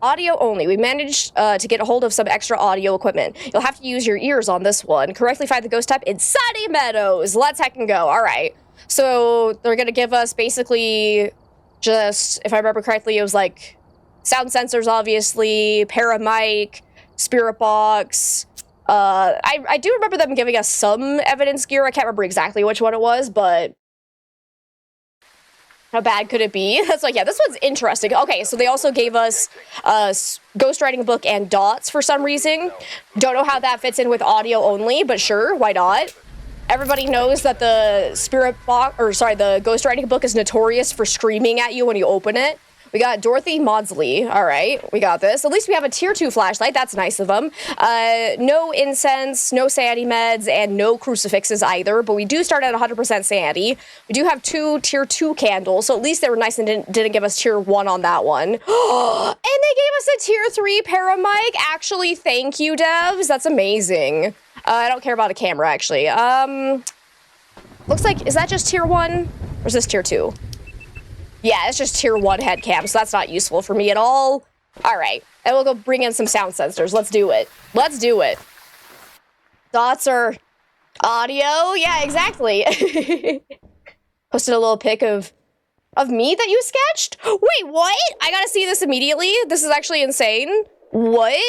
Audio only. We managed to get a hold of some extra audio equipment. You'll have to use your ears on this one. Correctly find the ghost type in Sunny Meadows. Let's heck and go. All right. So they're going to give us basically just, if I remember correctly, it was like sound sensors, obviously, paramic, spirit box. I do remember them giving us some evidence gear. I can't remember exactly which one it was, but how bad could it be? That's like, yeah, this one's interesting. Okay, so they also gave us a ghostwriting book and dots for some reason. Don't know how that fits in with audio only, but sure, why not? Everybody knows that the the ghostwriting book is notorious for screaming at you when you open it. We got Dorothy Maudsley. All right, we got this. At least we have a tier 2 flashlight. That's nice of them. No incense, no sanity meds, and no crucifixes either. But we do start at 100% sanity. We do have 2 tier 2 candles, so at least they were nice and didn't give us tier 1 on that one. And they gave us a tier 3 paramic. Actually, thank you, devs. That's amazing. I don't care about a camera, actually. Looks like, is that just tier 1? Or is this tier 2? Yeah, it's just tier 1 head cam, so that's not useful for me at all. All right, and we'll go bring in some sound sensors. Let's do it. Let's do it. Dots are audio. Yeah, exactly. Posted a little pic of me that you sketched? Wait, what? I gotta see this immediately. This is actually insane. What?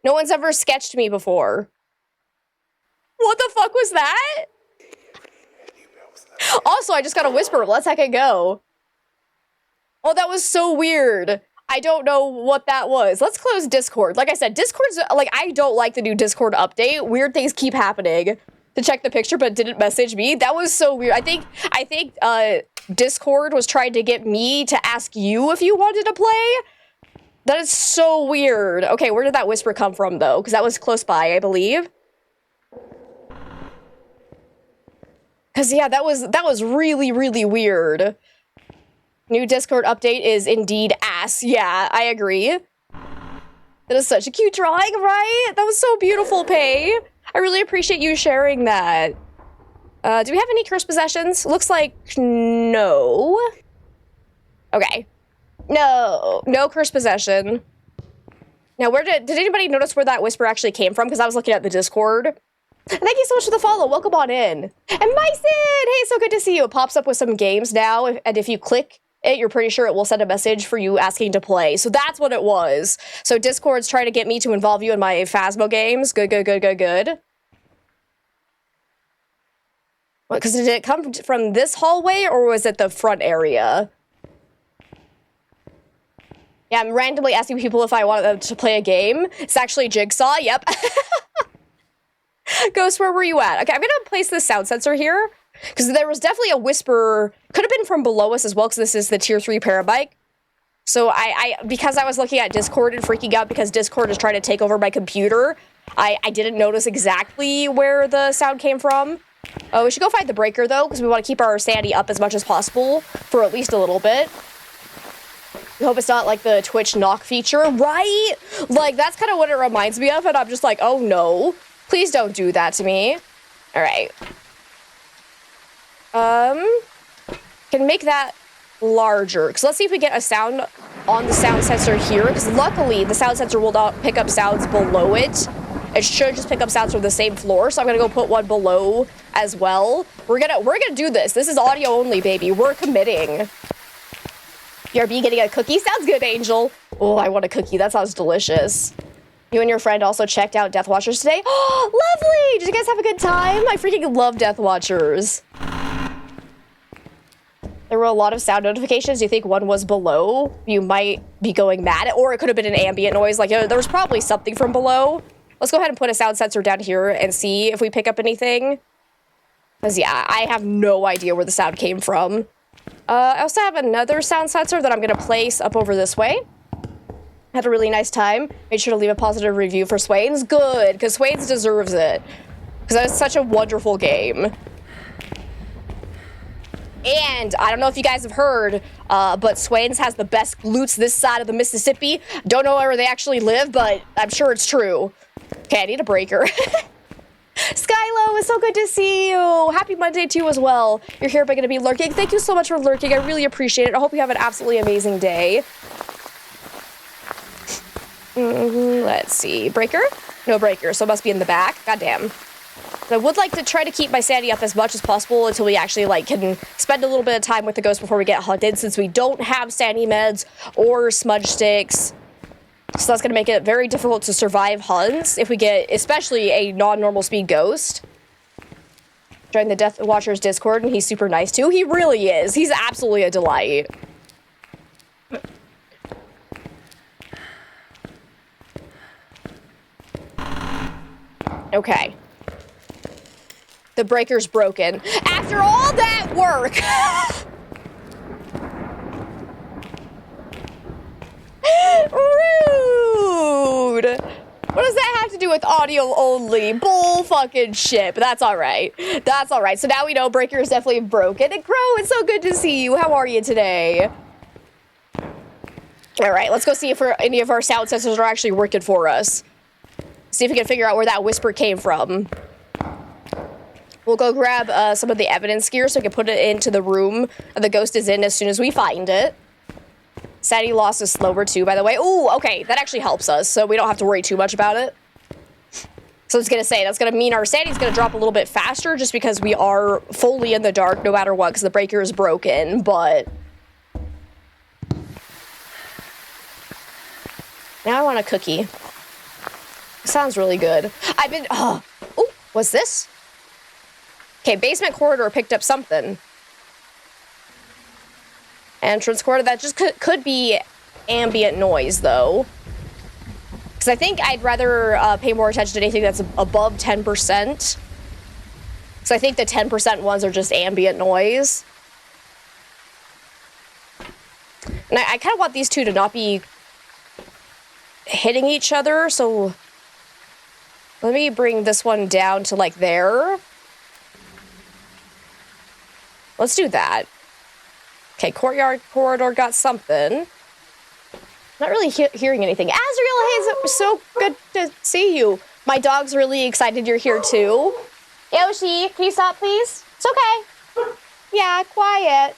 No one's ever sketched me before. What the fuck was that? Also, I just got a whisper. Let's heck it go. Oh, that was so weird. I don't know what that was. Let's close Discord. Like I said, Discord's, like, I don't like the new Discord update. Weird things keep happening. To check the picture, but didn't message me. That was so weird. I think Discord was trying to get me to ask you if you wanted to play. That is so weird. Okay, where did that whisper come from, though? Because that was close by, I believe. Because, yeah, that was really, really weird. New Discord update is indeed ass. Yeah, I agree. That is such a cute drawing, right? That was so beautiful, Pay. I really appreciate you sharing that. Do we have any cursed possessions? Looks like no. Okay. No cursed possession. Now, did anybody notice where that whisper actually came from? Because I was looking at the Discord. Thank you so much for the follow. Welcome on in. And Myson! Hey, so good to see you. It pops up with some games now, and if you click it, you're pretty sure it will send a message for you asking to play. So that's what it was. So Discord's trying to get me to involve you in my Phasmo games. Good. Because did it come from this hallway, or was it the front area? Yeah, I'm randomly asking people if I want them to play a game. It's actually Jigsaw, yep. Ghost, where were you at? Okay, I'm gonna place this sound sensor here, because there was definitely a whisper, could have been from below us as well, because this is the tier 3 parabike. So because I was looking at Discord and freaking out because Discord is trying to take over my computer, I didn't notice exactly where the sound came from. Oh, we should go find the breaker, though, because we want to keep our sanity up as much as possible for at least a little bit. We hope it's not like the Twitch knock feature, right? Like, that's kind of what it reminds me of, and I'm just like, oh no. Please don't do that to me. All right. Can make that larger, because let's see if we get a sound on the sound sensor here, because luckily the sound sensor will not pick up sounds below it. It should just pick up sounds from the same floor, so I'm gonna go put one below as well. We're gonna do this. This is audio only, baby. We're committing. BRB getting a cookie? Sounds good, Angel. Oh, I want a cookie. That sounds delicious. You and your friend also checked out Death Watchers today? Oh, lovely! Did you guys have a good time? I freaking love Death Watchers. There were a lot of sound notifications. Do you think one was below? You might be going mad, or it could have been an ambient noise. Like, there was probably something from below. Let's go ahead and put a sound sensor down here and see if we pick up anything. Because, yeah, I have no idea where the sound came from. I also have another sound sensor that I'm going to place up over this way. Had a really nice time. Made sure to leave a positive review for Swains. Good, because Swains deserves it. Because that was such a wonderful game. And I don't know if you guys have heard, but Swains has the best glutes this side of the Mississippi. Don't know where they actually live, but I'm sure it's true. Okay, I need a breaker. Skylo, it's so good to see you. Happy Monday to you as well. You're here, but going to be lurking. Thank you so much for lurking. I really appreciate it. I hope you have an absolutely amazing day. Let's see. Breaker? No breaker, so it must be in the back. Goddamn. I would like to try to keep my sanity up as much as possible until we actually, like, can spend a little bit of time with the ghost before we get hunted, since we don't have sanity meds or smudge sticks. So that's going to make it very difficult to survive hunts if we get, especially, a non-normal speed ghost. Join the Death Watcher's Discord, and he's super nice, too. He really is. He's absolutely a delight. Okay. The breaker's broken. After all that work! Rude! What does that have to do with audio only? Bull fucking shit, but that's alright. That's alright. So now we know breaker is definitely broken. And Crow, it's so good to see you. How are you today? Alright, let's go see if any of our sound sensors are actually working for us. See if we can figure out where that whisper came from. We'll go grab some of the evidence gear so we can put it into the room the ghost is in as soon as we find it. Sanity loss is slower too, by the way. Ooh, okay, that actually helps us, so we don't have to worry too much about it. So I was gonna say, that's gonna mean our sanity's gonna drop a little bit faster just because we are fully in the dark no matter what, because the breaker is broken, but... Now I want a cookie. Sounds really good. I've been, oh, what's this? Okay, basement corridor picked up something. Entrance corridor, that just could be ambient noise, though. Because I think I'd rather pay more attention to anything that's above 10%. Because I think the 10% ones are just ambient noise. And I kind of want these two to not be hitting each other, so... Let me bring this one down to, like, there. Let's do that. Okay, courtyard corridor got something. Not really hearing anything. Azrael, hey, it's so good to see you. My dog's really excited you're here, too. Yoshi, can you stop, please? It's okay. Yeah, quiet.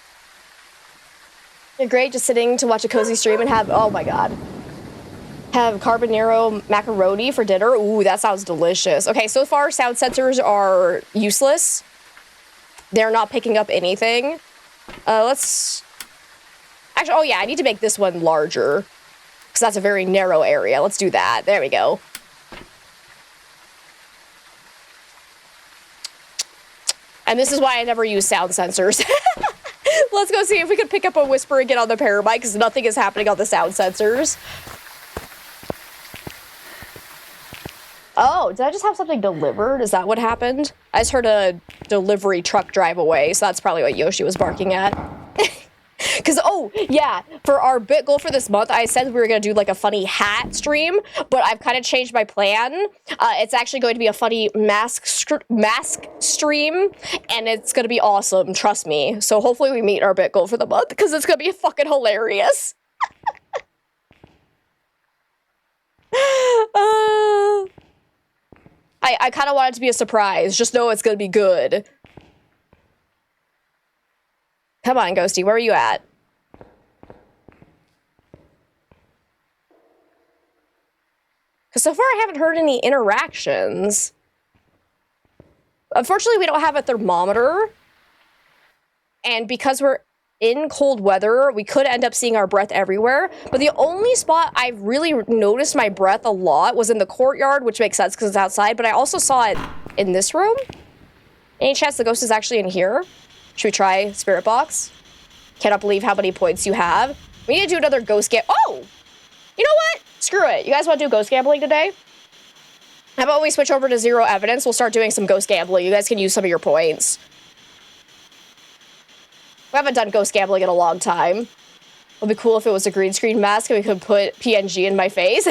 You're great just sitting to watch a cozy stream and have... Oh, my God. Have carbonaro macaroni for dinner. Ooh, that sounds delicious. Okay, so far sound sensors are useless. They're not picking up anything. Let's... Actually, oh yeah, I need to make this one larger. Because that's a very narrow area. Let's do that. There we go. And this is why I never use sound sensors. Let's go see if we can pick up a whisper and get on the paramic, because nothing is happening on the sound sensors. Oh, did I just have something delivered? Is that what happened? I just heard a delivery truck drive away, so that's probably what Yoshi was barking at. Because, oh, yeah, for our bit goal for this month, I said we were going to do, like, a funny hat stream, but I've kind of changed my plan. It's actually going to be a funny mask stream, and it's going to be awesome, trust me. So hopefully we meet our bit goal for the month, because it's going to be fucking hilarious. I kind of want it to be a surprise. Just know it's going to be good. Come on, Ghosty. Where are you at? Because so far I haven't heard any interactions. Unfortunately, we don't have a thermometer. And because we're in cold weather, we could end up seeing our breath everywhere. But the only spot I've really noticed my breath a lot was in the courtyard, which makes sense because it's outside. But I also saw it in this room. Any chance the ghost is actually in here? Should we try Spirit Box? Cannot believe how many points you have. We need to do another ghost gam- Oh! You know what? Screw it. You guys want to do ghost gambling today? How about we switch over to zero evidence? We'll start doing some ghost gambling. You guys can use some of your points. We haven't done ghost gambling in a long time. It would be cool if it was a green screen mask and we could put PNG in my face.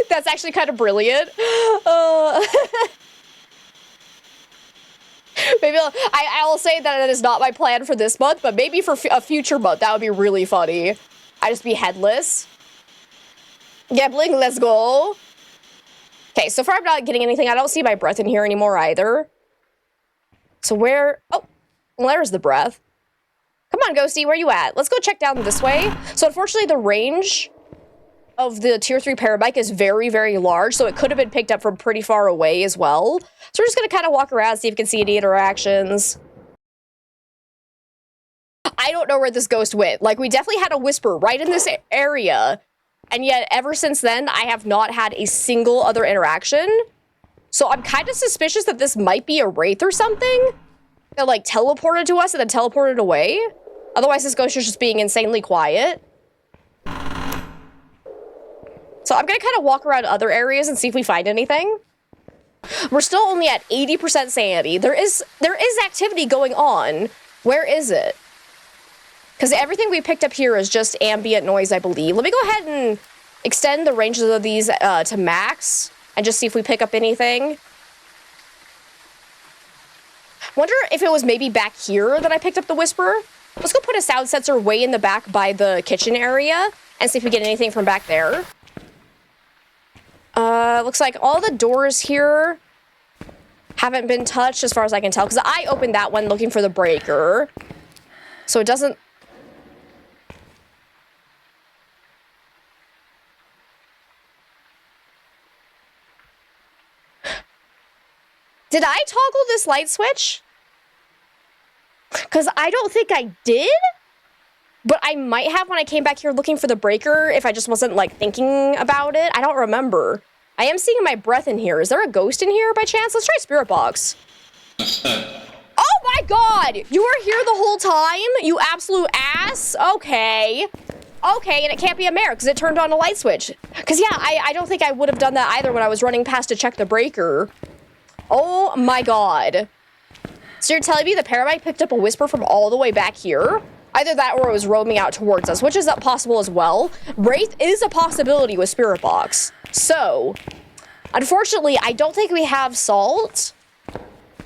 That's actually kind of brilliant. Maybe I'll say that is not my plan for this month, but maybe for a future month, that would be really funny. I just be headless. Gambling, let's go. Okay, so far I'm not getting anything. I don't see my breath in here anymore either. So where... Oh, well, there's the breath. Come Come on, Ghosty, where you at? Let's go check down this way. So unfortunately, the range of the tier 3 parabike is very, very large, so it could have been picked up from pretty far away as well. So we're just gonna kind of walk around, see if we can see any interactions. I don't know where this ghost went. Like, we definitely had a whisper right in this area, and yet ever since then, I have not had a single other interaction. So I'm kind of suspicious that this might be a wraith or something that, like, teleported to us and then teleported away. Otherwise, this ghost is just being insanely quiet. So I'm gonna kind of walk around other areas and see if we find anything. We're still only at 80% sanity. There is activity going on. Where is it? Because everything we picked up here is just ambient noise, I believe. Let me go ahead and extend the ranges of these to max and just see if we pick up anything. Wonder if it was maybe back here that I picked up the whisper. Let's go put a sound sensor way in the back by the kitchen area and see if we get anything from back there. Looks like all the doors here haven't been touched as far as I can tell, because I opened that one looking for the breaker. So it doesn't... Did I toggle this light switch? Because I don't think I did, but I might have when I came back here looking for the breaker if I just wasn't, like, thinking about it. I don't remember. I am seeing my breath in here. Is there a ghost in here by chance? Let's try Spirit Box. Oh my god! You were here the whole time? You absolute ass? Okay. Okay, and it can't be a mare because it turned on a light switch. Because, yeah, I don't think I would have done that either when I was running past to check the breaker. Oh my god. So you're telling me the parabike picked up a whisper from all the way back here? Either that or it was roaming out towards us, which is possible as well. Wraith is a possibility with Spirit Box. So, unfortunately, I don't think we have salt.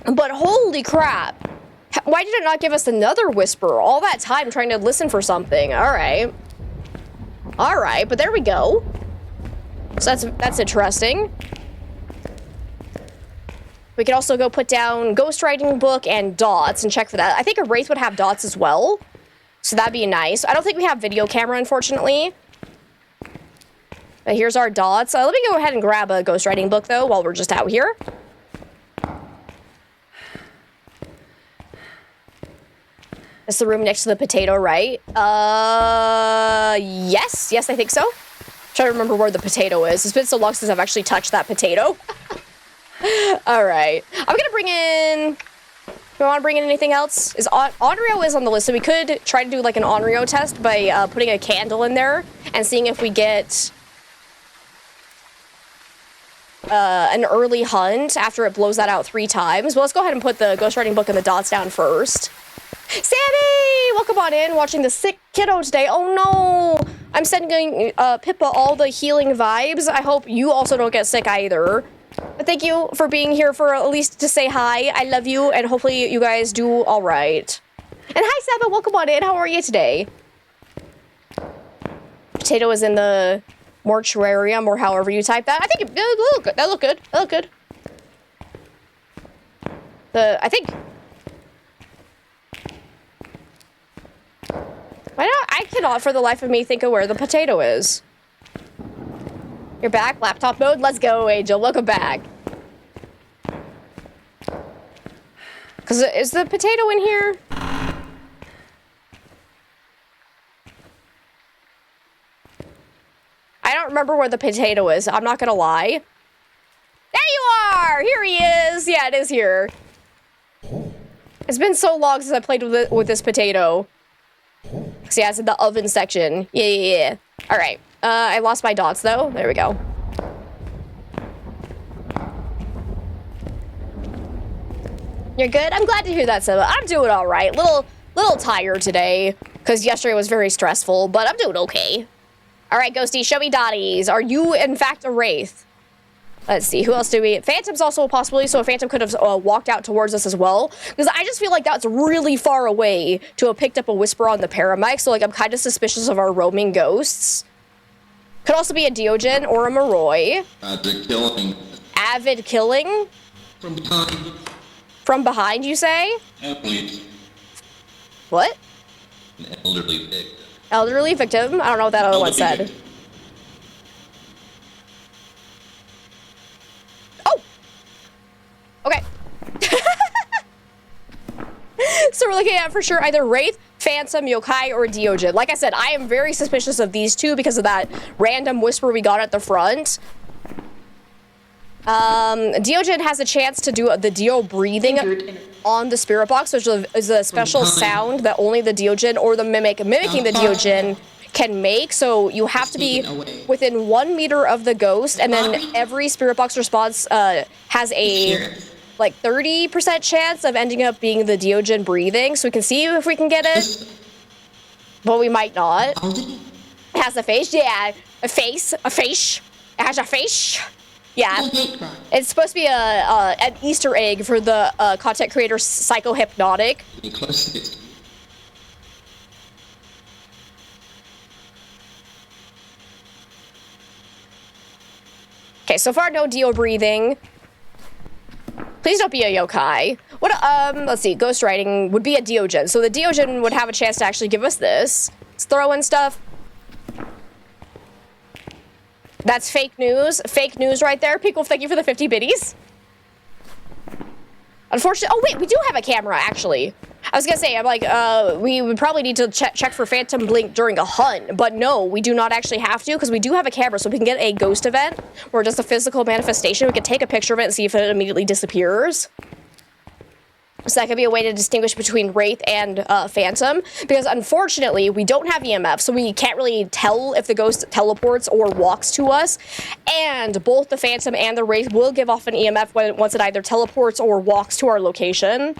But holy crap. Why did it not give us another whisper all that time trying to listen for something? Alright. Alright, but there we go. So that's interesting. We could also go put down ghostwriting book and dots and check for that. I think a wraith would have dots as well. So that'd be nice. I don't think we have video camera, unfortunately. But here's our dots. Let me go ahead and grab a ghostwriting book, though, while we're just out here. That's the room next to the potato, right? Yes. Yes, I think so. I'm trying to remember where the potato is. It's been so long since I've actually touched that potato. All right. I'm going to bring in... Do I want to bring in anything else? Onryo is on the list, so we could try to do like an Onryo test by putting a candle in there and seeing if we get an early hunt after it blows that out 3 times. Well, let's go ahead and put the ghostwriting book and the dots down first. Sammy! Welcome on in, watching the sick kiddo today. Oh no! I'm sending Pippa all the healing vibes. I hope you also don't get sick either. But thank you for being here for at least to say hi. I love you, and hopefully you guys do all right. And hi, Saba. Welcome on in. How are you today? Potato is in the mortuarium, or however you type that. I think it look good. That look good. That look good. I think... Why not? I cannot for the life of me think of where the potato is. You're back? Laptop mode? Let's go, Angel. Welcome back. Because is the potato in here? I don't remember where the potato is. I'm not gonna lie. There you are! Here he is! Yeah, it is here. It's been so long since I played with this potato. So yeah, it's in the oven section. Yeah. Alright. I lost my dots, though. There we go. You're good? I'm glad to hear that, Seba. I'm doing all right. Little tired today, because yesterday was very stressful, but I'm doing okay. All right, Ghosty, show me Dotties. Are you, in fact, a wraith? Let's see. Who else do we... Phantom's also a possibility, so a Phantom could have walked out towards us as well. Because I just feel like that's really far away to have picked up a whisper on the paramike, so, like, I'm kind of suspicious of our roaming ghosts. Could also be a Diogen or a Moroi. Avid killing. Avid killing? From behind. From behind, you say? Yeah, please. What? An elderly victim. Elderly victim? I don't know what that other one said. Oh! Okay. So we're looking at, for sure, either Wraith, Phantom, Yokai, or Deogen. Like I said, I am very suspicious of these two because of that random whisper we got at the front. Deogen has a chance to do the Deo breathing on the spirit box, which is a special sound that only the Deogen or the mimicking the Deogen can make. So you have to be within 1 meter of the ghost, and then every spirit box response has a like 30% chance of ending up being the Deogen breathing. So we can see if we can get it, but we might not. It has a face, yeah, a face. It has a face. Yeah, it's supposed to be an Easter egg for the content creator Psychohypnotic. Okay, so far no Dio breathing. Please don't be a yokai. What? Let's see. Ghost writing would be a Deogen, so the Deogen would have a chance to actually give us this. Let's throw in stuff. That's fake news. Fake news right there. People, thank you for the 50 biddies. Unfortunately, oh wait, we do have a camera, actually. I was gonna say, I'm like, we would probably need to check for phantom blink during a hunt, but no, we do not actually have to, because we do have a camera, so we can get a ghost event, where just a physical manifestation, we can take a picture of it and see if it immediately disappears. So that could be a way to distinguish between Wraith and Phantom, because unfortunately, we don't have EMF, so we can't really tell if the ghost teleports or walks to us, and both the Phantom and the Wraith will give off an EMF once it either teleports or walks to our location.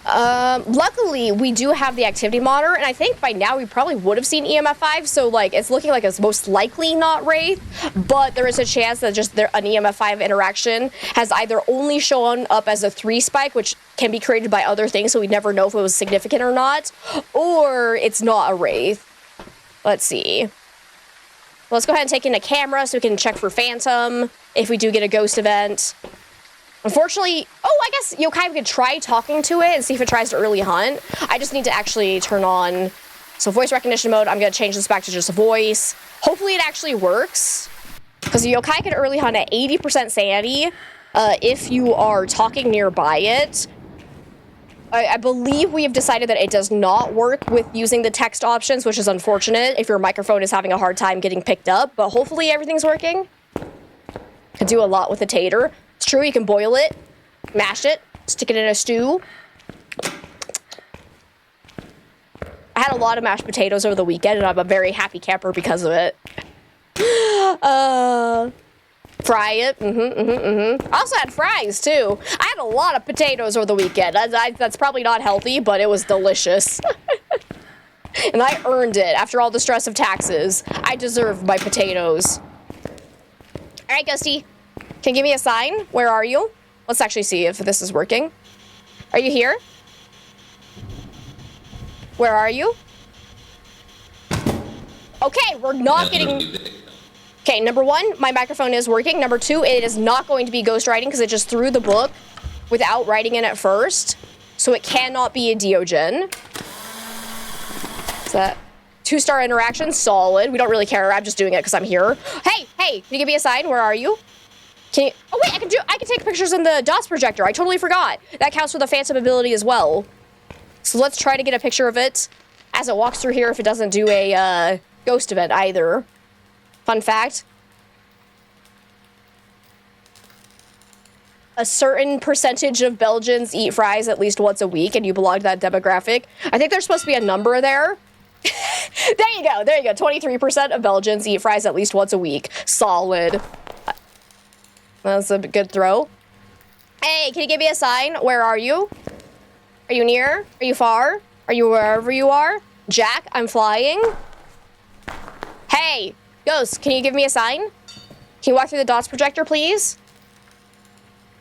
Luckily, we do have the activity monitor, and I think by now we probably would have seen EMF 5, so, like, it's looking like it's most likely not Wraith, but there is a chance that just an EMF 5 interaction has either only shown up as a 3 spike, which can be created by other things, so we never know if it was significant or not, or it's not a Wraith. Let's see. Let's go ahead and take in a camera so we can check for Phantom if we do get a ghost event. Unfortunately, oh, I guess Yokai could try talking to it and see if it tries to early hunt. I just need to actually turn on, so voice recognition mode, I'm gonna change this back to just a voice. Hopefully it actually works, because Yokai can early hunt at 80% sanity if you are talking nearby it. I believe we have decided that it does not work with using the text options, which is unfortunate if your microphone is having a hard time getting picked up, but hopefully everything's working. Could do a lot with a tater. It's true, you can boil it, mash it, stick it in a stew. I had a lot of mashed potatoes over the weekend, and I'm a very happy camper because of it. Fry it, I also had fries, too. I had a lot of potatoes over the weekend. That's probably not healthy, but it was delicious. And I earned it after all the stress of taxes. I deserve my potatoes. All right, Ghosty. Can you give me a sign? Where are you? Let's actually see if this is working. Are you here? Where are you? Okay, we're not getting... Okay, number 1, my microphone is working. Number 2, it is not going to be ghostwriting because it just threw the book without writing in it first. So it cannot be a Deogen. Is that 2-star interaction? Solid. We don't really care. I'm just doing it because I'm here. Hey, can you give me a sign? Where are you? Can you, oh wait, I can take pictures in the dots projector. I totally forgot. That counts for the Phantom ability as well. So let's try to get a picture of it as it walks through here if it doesn't do a ghost event either. Fun fact. A certain percentage of Belgians eat fries at least once a week, and you belong to that demographic. I think there's supposed to be a number there. There you go. 23% of Belgians eat fries at least once a week. Solid. That's a good throw. Hey, can you give me a sign? Where are you? Are you near? Are you far? Are you wherever you are? Jack, I'm flying. Hey, Ghost, can you give me a sign? Can you walk through the dots projector, please?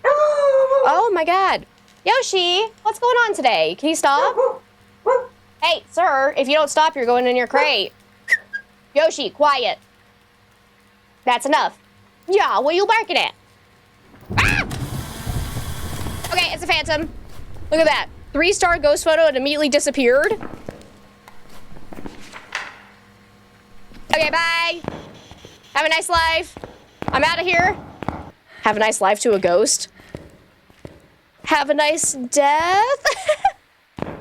Oh my god. Yoshi, what's going on today? Can you stop? Hey, sir, if you don't stop, you're going in your crate. Yoshi, quiet. That's enough. Yeah, what are you barking at? Ah! Okay, it's a Phantom. Look at that. 3-star ghost photo and immediately disappeared. Okay, bye. Have a nice life. I'm out of here. Have a nice life to a ghost. Have a nice death. You're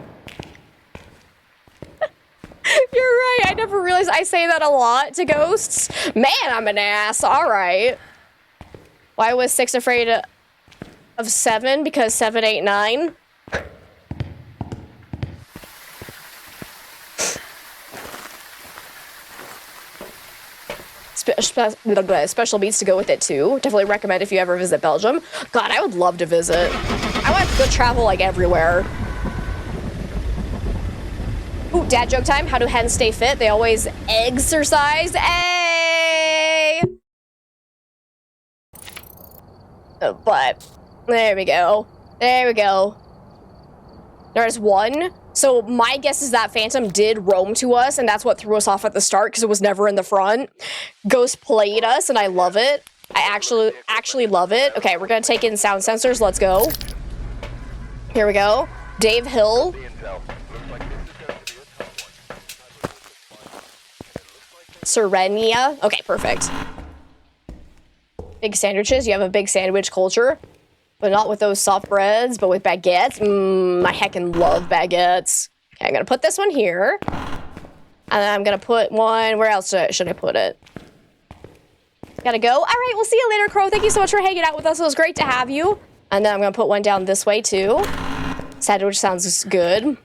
right. I never realized I say that a lot to ghosts. Man, I'm an ass. All right. Why was 6 afraid of 7? Because 7, 8, 9. Special beats to go with it too. Definitely recommend if you ever visit Belgium. God, I would love to visit. I want to go travel like everywhere. Ooh, dad joke time. How do hens stay fit? They always exercise. Hey! But there we go. There we go. There's one. So my guess is that Phantom did roam to us, and that's what threw us off at the start because it was never in the front. Ghost played us, and I love it. I actually love it. Okay, we're gonna take in sound sensors. Let's go. Here we go. Dave Hill. Serenia. Okay, perfect. Big sandwiches. You have a big sandwich culture. But not with those soft breads, but with baguettes. I heckin' love baguettes. Okay, I'm gonna put this one here. And then I'm gonna put one, where else should I put it? Gotta go. All right, we'll see you later, Crow. Thank you so much for hanging out with us. It was great to have you. And then I'm gonna put one down this way too. Sandwich sounds good.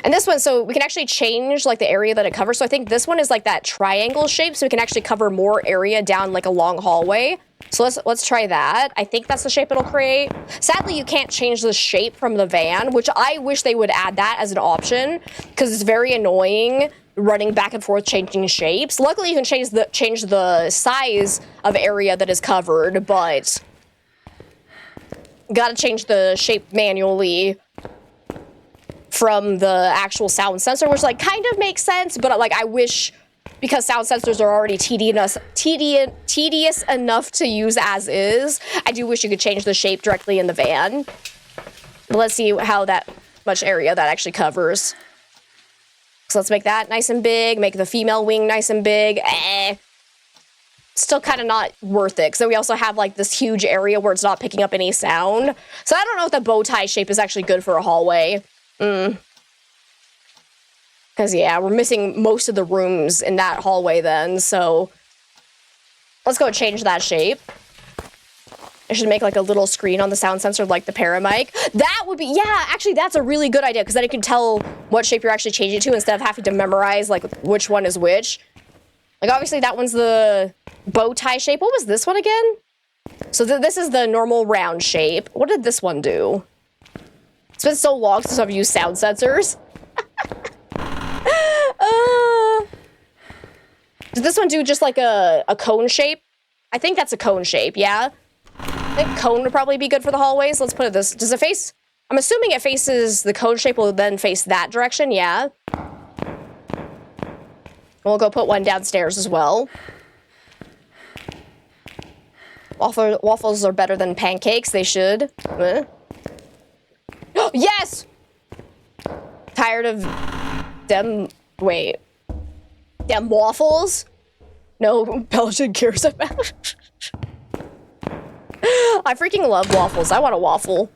And this one, so we can actually change like the area that it covers. So I think this one is like that triangle shape, so we can actually cover more area down like a long hallway. So let's try that. I think that's the shape it'll create. Sadly, you can't change the shape from the van, which I wish they would add that as an option because it's very annoying running back and forth changing shapes. Luckily, you can change the size of area that is covered, but gotta change the shape manually from the actual sound sensor, which like kind of makes sense, but like I wish, because sound sensors are already tedious enough to use as is, I do wish you could change the shape directly in the van. But let's see how that much area that actually covers. So let's make that nice and big, make the female wing nice and big. Still kind of not worth it, because then we also have like this huge area where it's not picking up any sound. So I don't know if the bow tie shape is actually good for a hallway. Because, yeah, we're missing most of the rooms in that hallway then, so let's go change that shape. I should make like a little screen on the sound sensor like the Paramic. That would be, yeah, actually that's a really good idea, because then you can tell what shape you're actually changing to instead of having to memorize like which one is which. Like obviously that one's the bow tie shape. What was this one again? So this is the normal round shape. What did this one do? It's been so long since I've used sound sensors. Did this one do just like a cone shape? I think that's a cone shape, yeah? I think cone would probably be good for the hallways. Let's put it this. Does it face? I'm assuming it faces, the cone shape will then face that direction, yeah? We'll go put one downstairs as well. Waffles are better than pancakes, they should. Yes! Tired of them, wait. Them waffles? No, Belgian cares about. I freaking love waffles. I want a waffle.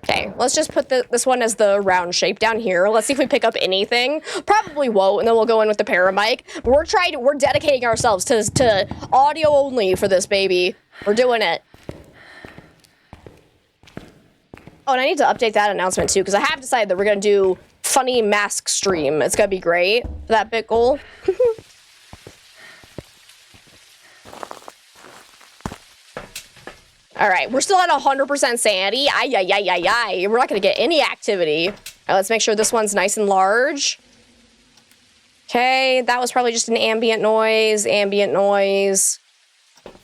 Okay, let's just put this one as the round shape down here. Let's see if we pick up anything. Probably won't, and then we'll go in with the Paramic. We're dedicating ourselves to audio only for this baby. We're doing it. Oh, and I need to update that announcement too, because I have decided that we're gonna do funny mask stream. It's gonna be great for that big goal. All right, we're still at 100% sanity. Ay. We're not gonna get any activity. All right, let's make sure this one's nice and large. Okay, that was probably just an ambient noise.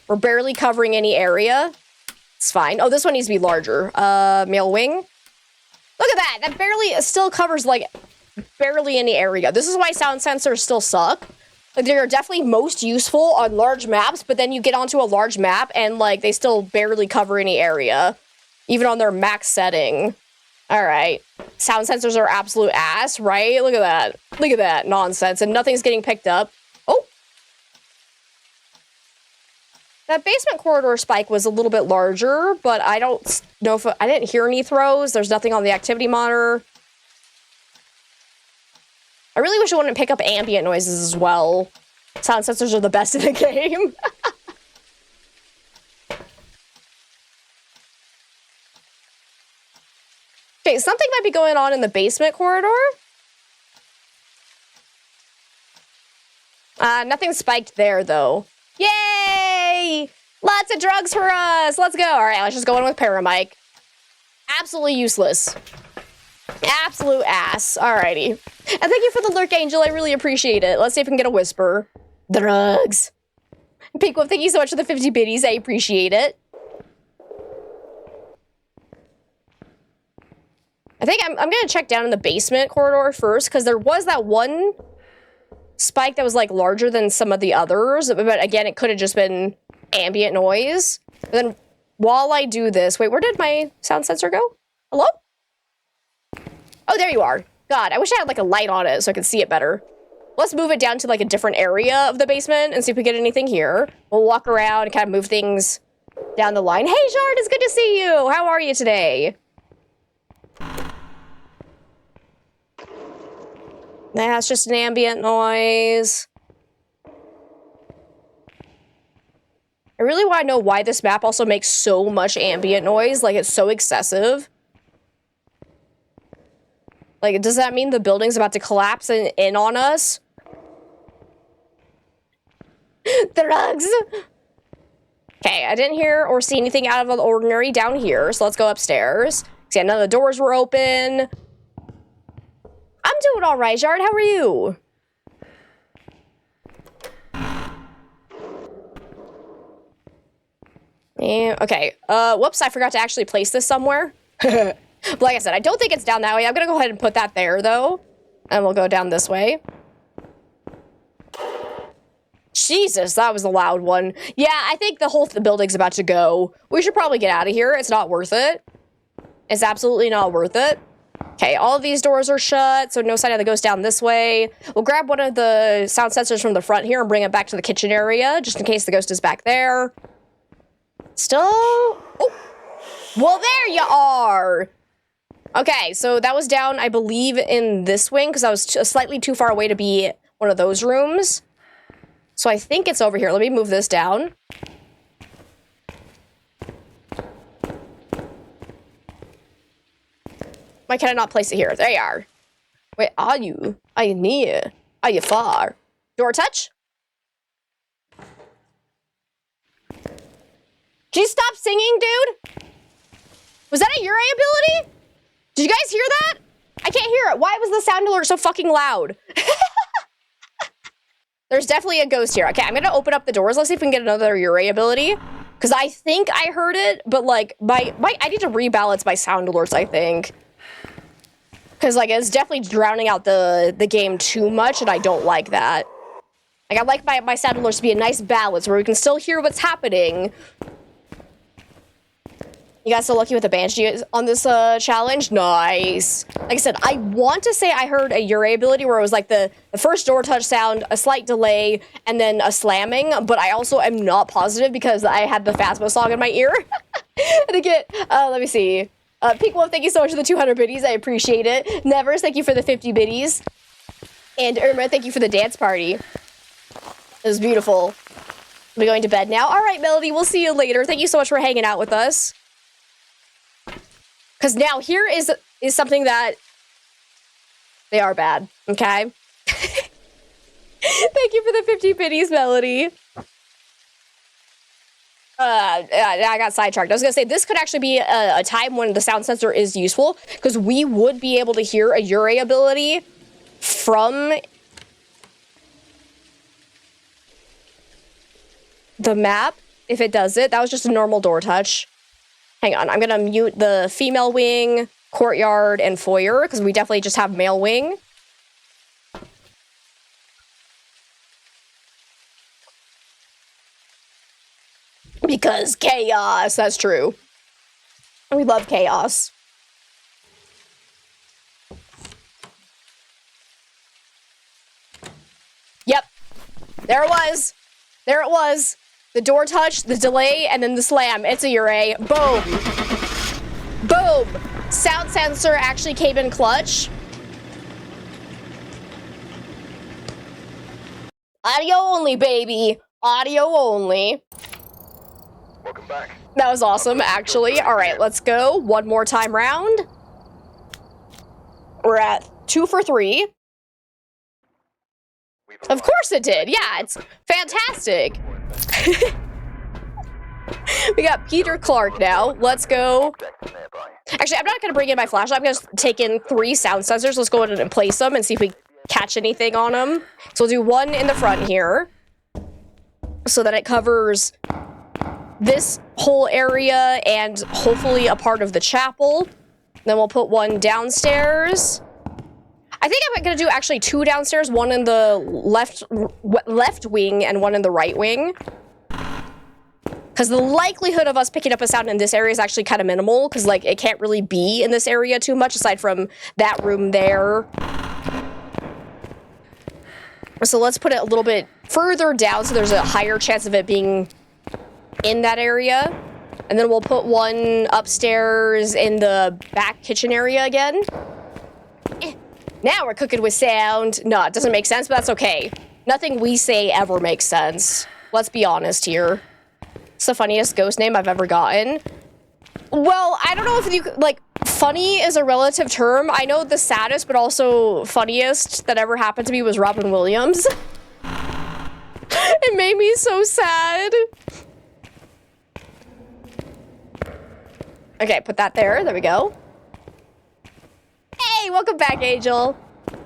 We're barely covering any area. It's fine. Oh, this one needs to be larger. Male wing. Look at that. That barely still covers like barely any area. This is why sound sensors still suck. Like they're definitely most useful on large maps, but then you get onto a large map and like they still barely cover any area, even on their max setting. All right. Sound sensors are absolute ass, right? Look at that. Look at that nonsense. And nothing's getting picked up. Oh. That basement corridor spike was a little bit larger, but I don't know if I didn't hear any throws. There's nothing on the activity monitor. I really wish it wouldn't pick up ambient noises as well. Sound sensors are the best in the game. Okay, something might be going on in the basement corridor. Nothing spiked there, though. Yay! Lots of drugs for us! Let's go! Alright, let's just go in with Paramike. Absolutely useless. Absolute ass. Alrighty. And thank you for the lurk, Angel. I really appreciate it. Let's see if we can get a whisper. Drugs. Pinkwolf, thank you so much for the 50 biddies. I appreciate it. I think I'm gonna check down in the basement corridor first, because there was that one spike that was, like, larger than some of the others. But again, it could have just been ambient noise. And then while I do this... Wait, where did my sound sensor go? Hello? Oh, there you are. God, I wish I had, like, a light on it so I could see it better. Let's move it down to, like, a different area of the basement and see if we get anything here. We'll walk around and kind of move things down the line. Hey, Jard, it's good to see you! How are you today? That's just an ambient noise. I really want to know why this map also makes so much ambient noise. Like, it's so excessive. Like, does that mean the building's about to collapse in on us? Drugs! Okay, I didn't hear or see anything out of the ordinary down here, so let's go upstairs. See, none of the doors were open. I'm doing all right, Jard. How are you? Yeah, okay. Whoops, I forgot to actually place this somewhere. But like I said, I don't think it's down that way. I'm gonna go ahead and put that there, though. And we'll go down this way. Jesus, that was a loud one. Yeah, I think the whole building's about to go. We should probably get out of here. It's not worth it. It's absolutely not worth it. Okay, all of these doors are shut, so no sign of the ghost down this way. We'll grab one of the sound sensors from the front here and bring it back to the kitchen area, just in case the ghost is back there. Still... Oh! Well, there you are! Okay, so that was down, I believe, in this wing, because I was slightly too far away to be one of those rooms. So I think it's over here. Let me move this down. Why can I not place it here? There you are. Wait, are you? Are you near? Are you far? Door touch? Can you stop singing, dude? Was that a Uri ability? Did you guys hear that? I can't hear it. Why was the sound alert so fucking loud? There's definitely a ghost here. Okay, I'm gonna open up the doors. Let's see if we can get another Uri ability. Because I think I heard it, but like, I need to rebalance my sound alerts, I think. Because, like, it's definitely drowning out the game too much, and I don't like that. Like, I like my sound alerts to be a nice balance where we can still hear what's happening. You guys so lucky with the Banshee on this challenge? Nice. Like I said, I want to say I heard a Uri ability where it was like the first door touch sound, a slight delay, and then a slamming, but I also am not positive because I had the Phasma song in my ear. And again, let me see. Pinkwolf, thank you so much for the 200 biddies. I appreciate it. Nevers, thank you for the 50 biddies. And Irma, thank you for the dance party. It was beautiful. We're going to bed now. All right, Melody, we'll see you later. Thank you so much for hanging out with us. Because now here is something that they are bad, okay? Thank you for the 50 biddies, Melody. I got sidetracked. I was gonna say, this could actually be a time when the sound sensor is useful, because we would be able to hear a Uri ability from the map, if it does it. That was just a normal door touch. Hang on, I'm gonna mute the female wing, courtyard, and foyer, because we definitely just have male wing. Because chaos, that's true. We love chaos. Yep. There it was. There it was. The door touch, the delay, and then the slam. It's a Ure. Boom. Boom. Sound sensor actually came in clutch. Audio only, baby. Audio only. Welcome back. That was awesome, actually. All right, let's go. One more time round. We're at 2 for 3. Of course it did. Yeah, it's fantastic. We got Peter Clark now. Let's go. Actually, I'm not going to bring in my flashlight. I'm going to take in 3 sound sensors. Let's go ahead and place them and see if we catch anything on them. So we'll do one in the front here so that it covers this whole area and hopefully a part of the chapel. Then we'll put one downstairs. I think I'm going to do actually 2 downstairs, one in the left wing and one in the right wing. Because the likelihood of us picking up a sound in this area is actually kind of minimal, because like it can't really be in this area too much aside from that room there. So let's put it a little bit further down so there's a higher chance of it being in that area. And then we'll put one upstairs in the back kitchen area again. Now we're cooking with sound. No, it doesn't make sense, but that's okay. Nothing we say ever makes sense. Let's be honest here. It's the funniest ghost name I've ever gotten. Well, I don't know if you, like, funny is a relative term. I know the saddest, but also funniest that ever happened to me was Robin Williams. It made me so sad. Okay, put that there. There we go. Hey, welcome back, Angel.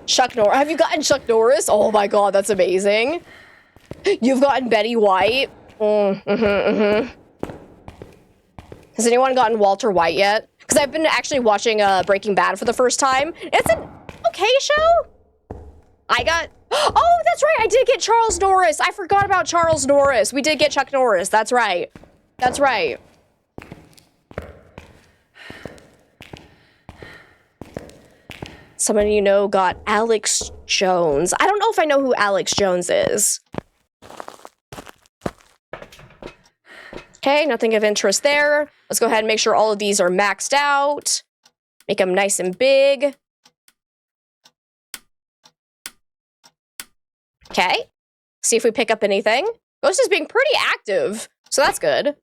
Chuck Norris. Have you gotten Chuck Norris? Oh my god, that's amazing. You've gotten Betty White. Has anyone gotten Walter White yet? Because I've been actually watching Breaking Bad for the first time. It's an okay show. I got... Oh, that's right. I did get Charles Norris. I forgot about Charles Norris. We did get Chuck Norris. That's right. That's right. Someone you know got Alex Jones. I don't know if I know who Alex Jones is. Okay, nothing of interest there. Let's go ahead and make sure all of these are maxed out. Make them nice and big. Okay. See if we pick up anything. Ghost is being pretty active, so that's good.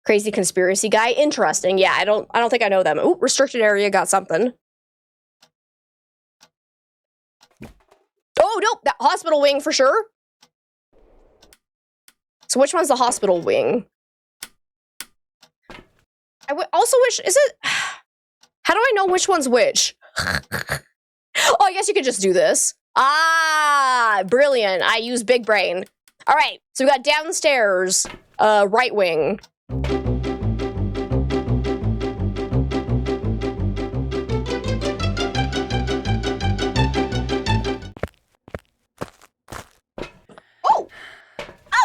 Crazy conspiracy guy. Interesting. Yeah, I don't think I know them. Ooh, restricted area got something. Oh, nope, that hospital wing for sure. So which one's the hospital wing? I also wish, is it, how do I know which one's which? Oh, I guess you could just do this. Ah, brilliant. I use big brain. All right, so we got downstairs, right wing.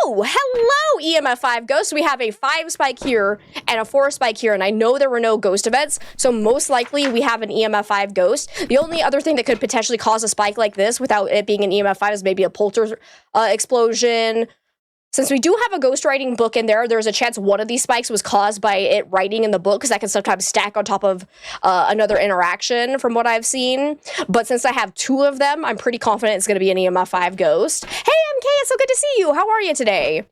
Oh, hello, EMF5 Ghost. We have a 5 spike here and a 4 spike here, and I know there were no ghost events, so most likely we have an EMF5 Ghost. The only other thing that could potentially cause a spike like this without it being an EMF5 is maybe a polter explosion. Since we do have a ghost writing book in there, there's a chance one of these spikes was caused by it writing in the book, because that can sometimes stack on top of another interaction from what I've seen. But since I have 2 of them, I'm pretty confident it's going to be an EMF5 Ghost. Hey, MK, it's so good to see you. How are you today?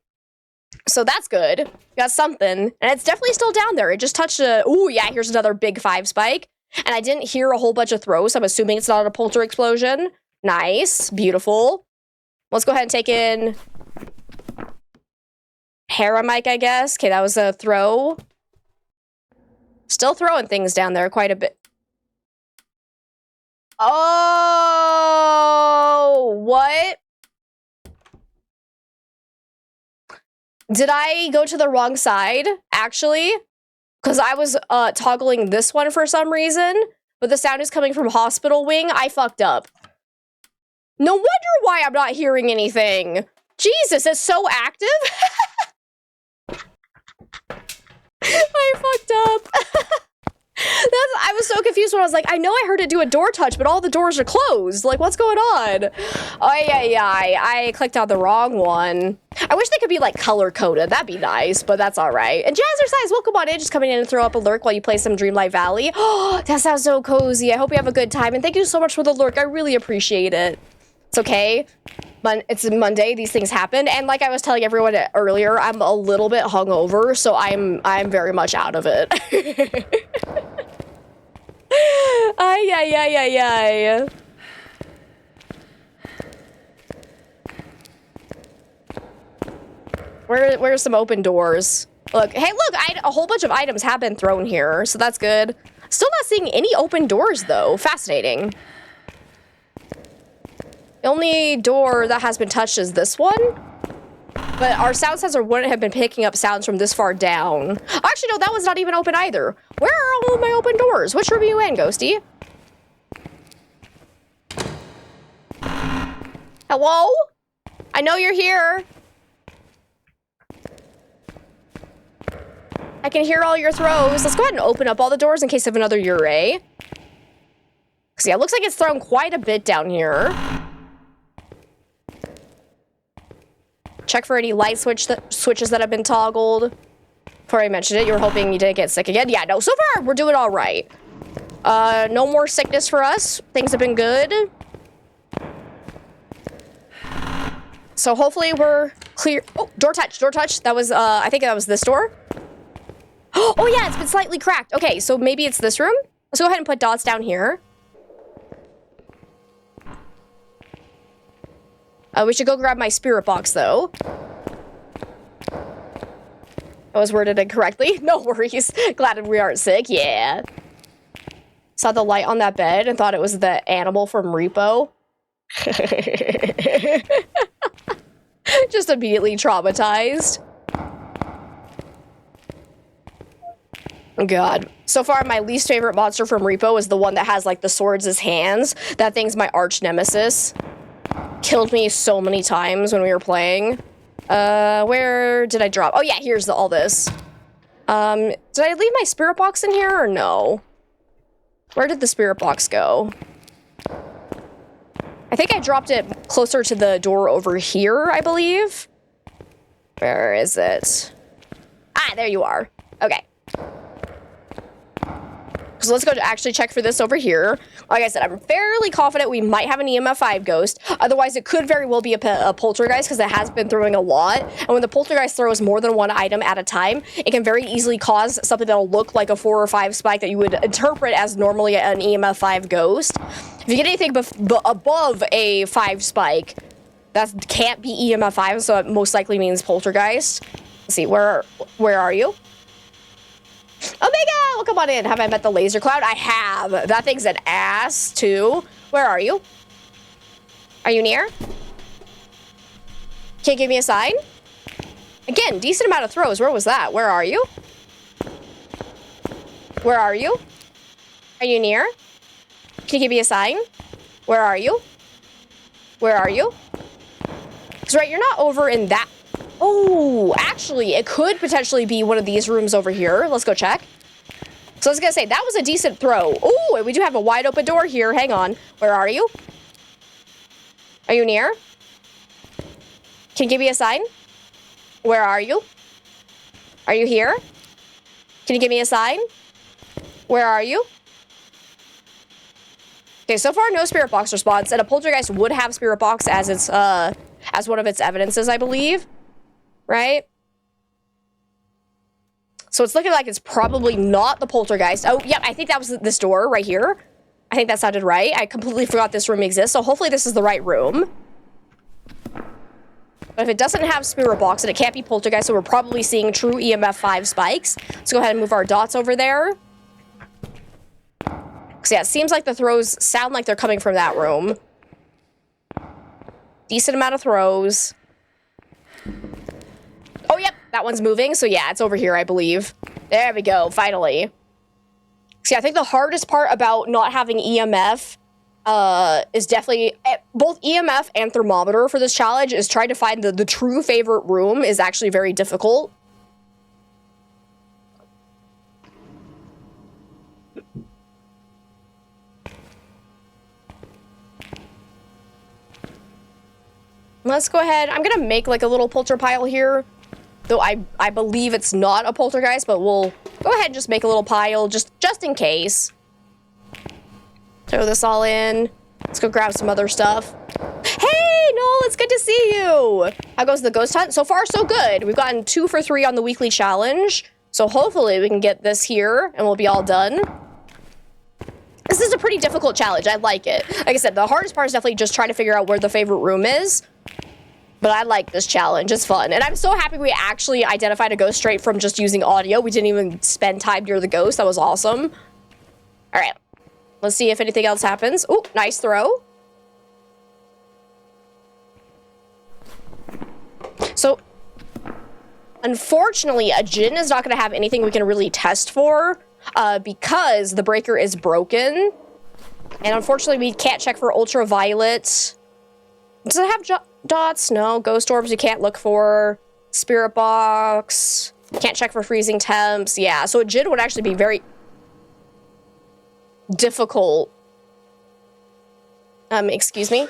So that's good. Got something. And it's definitely still down there. It just touched a... Ooh, yeah, here's another big 5 spike. And I didn't hear a whole bunch of throws, so I'm assuming it's not a polter explosion. Nice. Beautiful. Let's go ahead and take in... Paramike, I guess. Okay, that was a throw. Still throwing things down there quite a bit. Oh, what? Did I go to the wrong side, actually? Because I was toggling this one for some reason, but the sound is coming from hospital wing. I fucked up. No wonder why I'm not hearing anything. Jesus, it's so active. I fucked up. I was so confused when I was like, I know I heard it do a door touch, but all the doors are closed. Like, what's going on? Oh, yeah, I clicked on the wrong one. I wish they could be, like, color-coded. That'd be nice, but that's all right. And Jazzercise, welcome on in. Just coming in and throw up a lurk while you play some Dreamlight Valley. Oh, that sounds so cozy. I hope you have a good time, and thank you so much for the lurk. I really appreciate it. It's okay. It's Monday. These things happen, and like I was telling everyone earlier, I'm a little bit hungover, so I'm very much out of it. Ay. Where's some open doors? Look, hey, look, a whole bunch of items have been thrown here, so that's good. Still not seeing any open doors, though. Fascinating. The only door that has been touched is this one. But our sound sensor wouldn't have been picking up sounds from this far down. Actually, no, that one's not even open either. Where are all of my open doors? Which room are you in, Ghosty? Hello? I know you're here. I can hear all your throws. Let's go ahead and open up all the doors in case of another Ure. Because, yeah, it looks like it's thrown quite a bit down here. Check for any light switches that have been toggled. Before I mentioned it, you were hoping you didn't get sick again. Yeah, no, so far, we're doing all right. No more sickness for us. Things have been good. So hopefully we're clear. Oh, door touch. That was, I think that was this door. Oh yeah, it's been slightly cracked. Okay, so maybe it's this room. Let's go ahead and put dots down here. We should go grab my spirit box, though. I was worded incorrectly. No worries. Glad we aren't sick. Yeah. Saw the light on that bed and thought it was the animal from Repo. Just immediately traumatized. God. So far, my least favorite monster from Repo is the one that has, like, the swords as hands. That thing's my arch nemesis. Killed me so many times when we were playing. Where did I drop? Oh, yeah, here's all this. Did I leave my spirit box in here or no? Where did the spirit box go? I think I dropped it closer to the door over here, I believe. Where is it? Ah, there you are. Okay. So let's go to actually check for this over here. Like I said, I'm fairly confident we might have an EMF 5 ghost. Otherwise, it could very well be a poltergeist because it has been throwing a lot. And when the poltergeist throws more than one item at a time, it can very easily cause something that'll look like a 4 or 5 spike that you would interpret as normally an EMF 5 ghost. If you get anything above a 5 spike, that can't be EMF 5, so it most likely means poltergeist. Let's see, where are you? Omega! Well, come on in. Have I met the laser cloud? I have. That thing's an ass, too. Where are you? Are you near? Can't give me a sign? Again, decent amount of throws. Where was that? Where are you? Where are you? Are you near? Can you give me a sign? Where are you? Where are you? That's right, you're not over in that... Oh, actually, it could potentially be one of these rooms over here. Let's go check. So I was gonna say, that was a decent throw. Oh, and we do have a wide open door here. Hang on. Where are you? Are you near? Can you give me a sign? Where are you? Are you here? Can you give me a sign? Where are you? Okay, so far no spirit box response, and a poltergeist would have spirit box as its as one of its evidences, I believe. Right? So it's looking like it's probably not the poltergeist. Oh, yep, I think that was this door right here. I think that sounded right. I completely forgot this room exists, so hopefully this is the right room. But if it doesn't have spirit box, and it can't be poltergeist, so we're probably seeing true EMF 5 spikes. Let's go ahead and move our dots over there. Because, yeah, it seems like the throws sound like they're coming from that room. Decent amount of throws. Oh, yep, that one's moving. So, yeah, it's over here, I believe. There we go, finally. See, I think the hardest part about not having EMF is definitely... both EMF and thermometer for this challenge is trying to find the true favorite room is actually very difficult. let's go ahead. I'm gonna make like a little polter pile here. Though I believe it's not a poltergeist, but we'll go ahead and just make a little pile just in case. Throw this all in. Let's go grab some other stuff. Hey, Noel, it's good to see you. How goes the ghost hunt? So far, so good. We've gotten 2 for 3 on the weekly challenge. So hopefully we can get this here and we'll be all done. This is a pretty difficult challenge. I like it. Like I said, the hardest part is definitely just trying to figure out where the favorite room is. But I like this challenge. It's fun. And I'm so happy we actually identified a ghost straight from just using audio. We didn't even spend time near the ghost. That was awesome. All right. Let's see if anything else happens. Ooh, nice throw. So, unfortunately, a Jinn is not going to have anything we can really test for because the breaker is broken. And unfortunately, we can't check for ultraviolet. Does it have dots? No. Ghost orbs you can't look for. Spirit box. Can't check for freezing temps. Yeah, so a Jinn would actually be very difficult. Excuse me.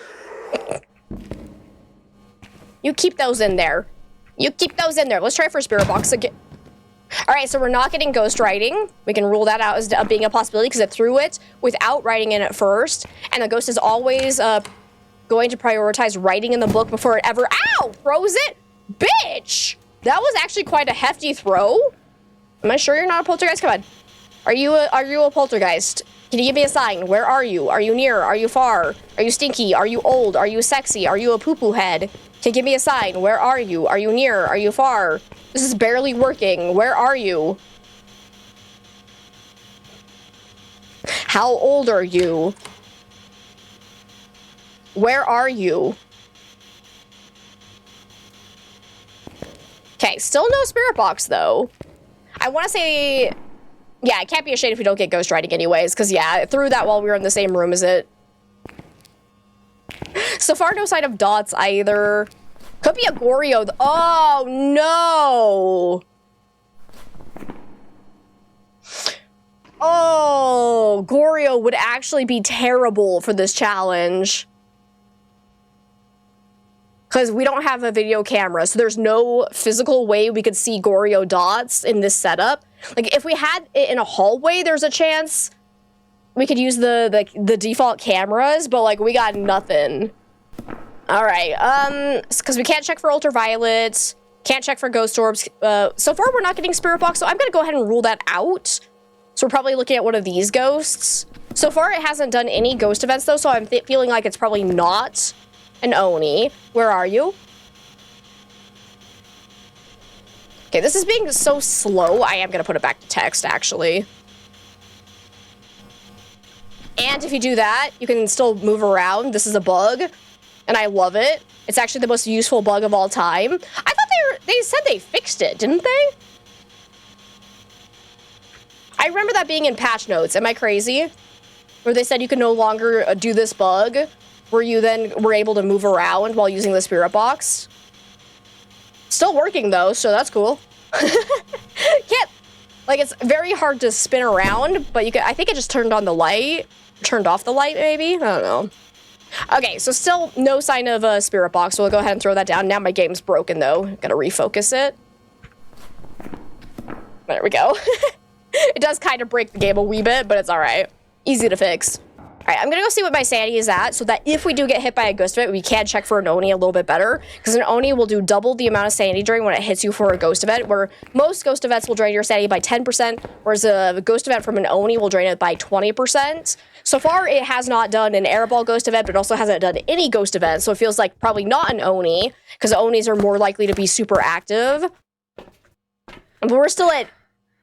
You keep those in there. You keep those in there. Let's try for spirit box again. All right, so we're not getting ghost writing. We can rule that out as being a possibility because it threw it without writing in it first. And the ghost is always going to prioritize writing in the book before it ever, ow, throws it? Bitch! That was actually quite a hefty throw. Am I sure you're not a poltergeist? Come on. Are you a poltergeist? Can you give me a sign? Where are you? Are you near? Are you far? Are you stinky? Are you old? Are you sexy? Are you a poo-poo head? Can you give me a sign? Where are you? Are you near? Are you far? This is barely working. Where are you? How old are you? Where are you? Okay, still no spirit box, though. I want to say... Yeah, it can't be a shade if we don't get ghost writing anyways, because, yeah, it threw that while we were in the same room as it. So far, no sign of dots either. Could be a Goryo. Oh, no! Oh, Goryo would actually be terrible for this challenge. Because we don't have a video camera, so there's no physical way we could see Goryo dots in this setup. Like, if we had it in a hallway, there's a chance we could use the default cameras, but, like, we got nothing. All right, because we can't check for ultraviolet, can't check for ghost orbs. So far, we're not getting spirit box, so I'm going to go ahead and rule that out. So we're probably looking at one of these ghosts. So far, it hasn't done any ghost events, though, so I'm feeling like it's probably not an Oni. Where are you? Okay, this is being so slow. I am going to put it back to text, actually. And if you do that, you can still move around. This is a bug, and I love it. It's actually the most useful bug of all time. I thought they said they fixed it, didn't they? I remember that being in patch notes. Am I crazy? Where they said you can no longer do this bug, where you then were able to move around while using the spirit box. Still working, though, so that's cool. Can't... Like, it's very hard to spin around, but you can... I think it just turned on the light. Turned off the light, maybe? I don't know. Okay, so still no sign of a spirit box, so we'll go ahead and throw that down. Now my game's broken, though. Gotta refocus it. There we go. It does kind of break the game a wee bit, but it's alright. Easy to fix. Alright, I'm gonna go see what my sanity is at, so that if we do get hit by a ghost event, we can check for an Oni a little bit better, because an Oni will do double the amount of sanity drain when it hits you for a ghost event, where most ghost events will drain your sanity by 10%, whereas a ghost event from an Oni will drain it by 20%. So far, it has not done an airball ghost event, but it also hasn't done any ghost events, so it feels like probably not an Oni, because Onis are more likely to be super active. But we're still at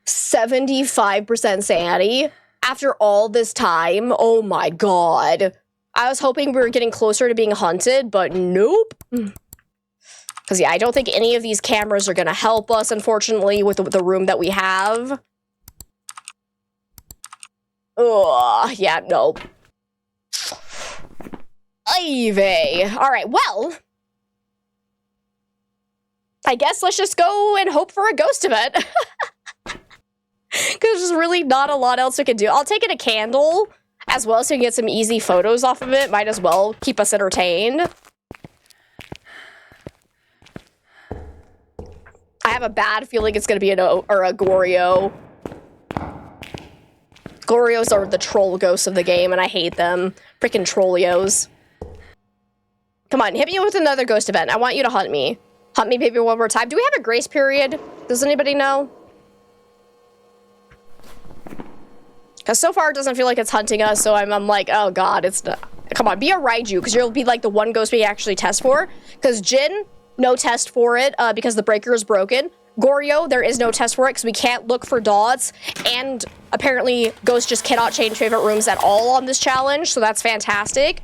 75% sanity. After all this time, oh my god. I was hoping we were getting closer to being hunted, but nope. Because, yeah, I don't think any of these cameras are going to help us, unfortunately, with the room that we have. Ugh, yeah, nope. Ivy. Alright, well. I guess let's just go and hope for a ghost event. Because there's really not a lot else we can do. I'll take it a candle as well so we can get some easy photos off of it. Might as well keep us entertained. have a bad feeling it's gonna be an or a Goryo. Gorios are the troll ghosts of the game, and I hate them. Freaking Trollios. Come on, hit me with another ghost event. I want you to hunt me. Hunt me, baby, one more time. Do we have a grace period? Does anybody know? Because so far it doesn't feel like it's hunting us, so I'm like, oh god, it's not. Come on, be a Raiju, because you'll be like the one ghost we actually test for. Because Jin, no test for it, because the breaker is broken. Goryo, there is no test for it, because we can't look for dots. And apparently, ghosts just cannot change favorite rooms at all on this challenge, so that's fantastic.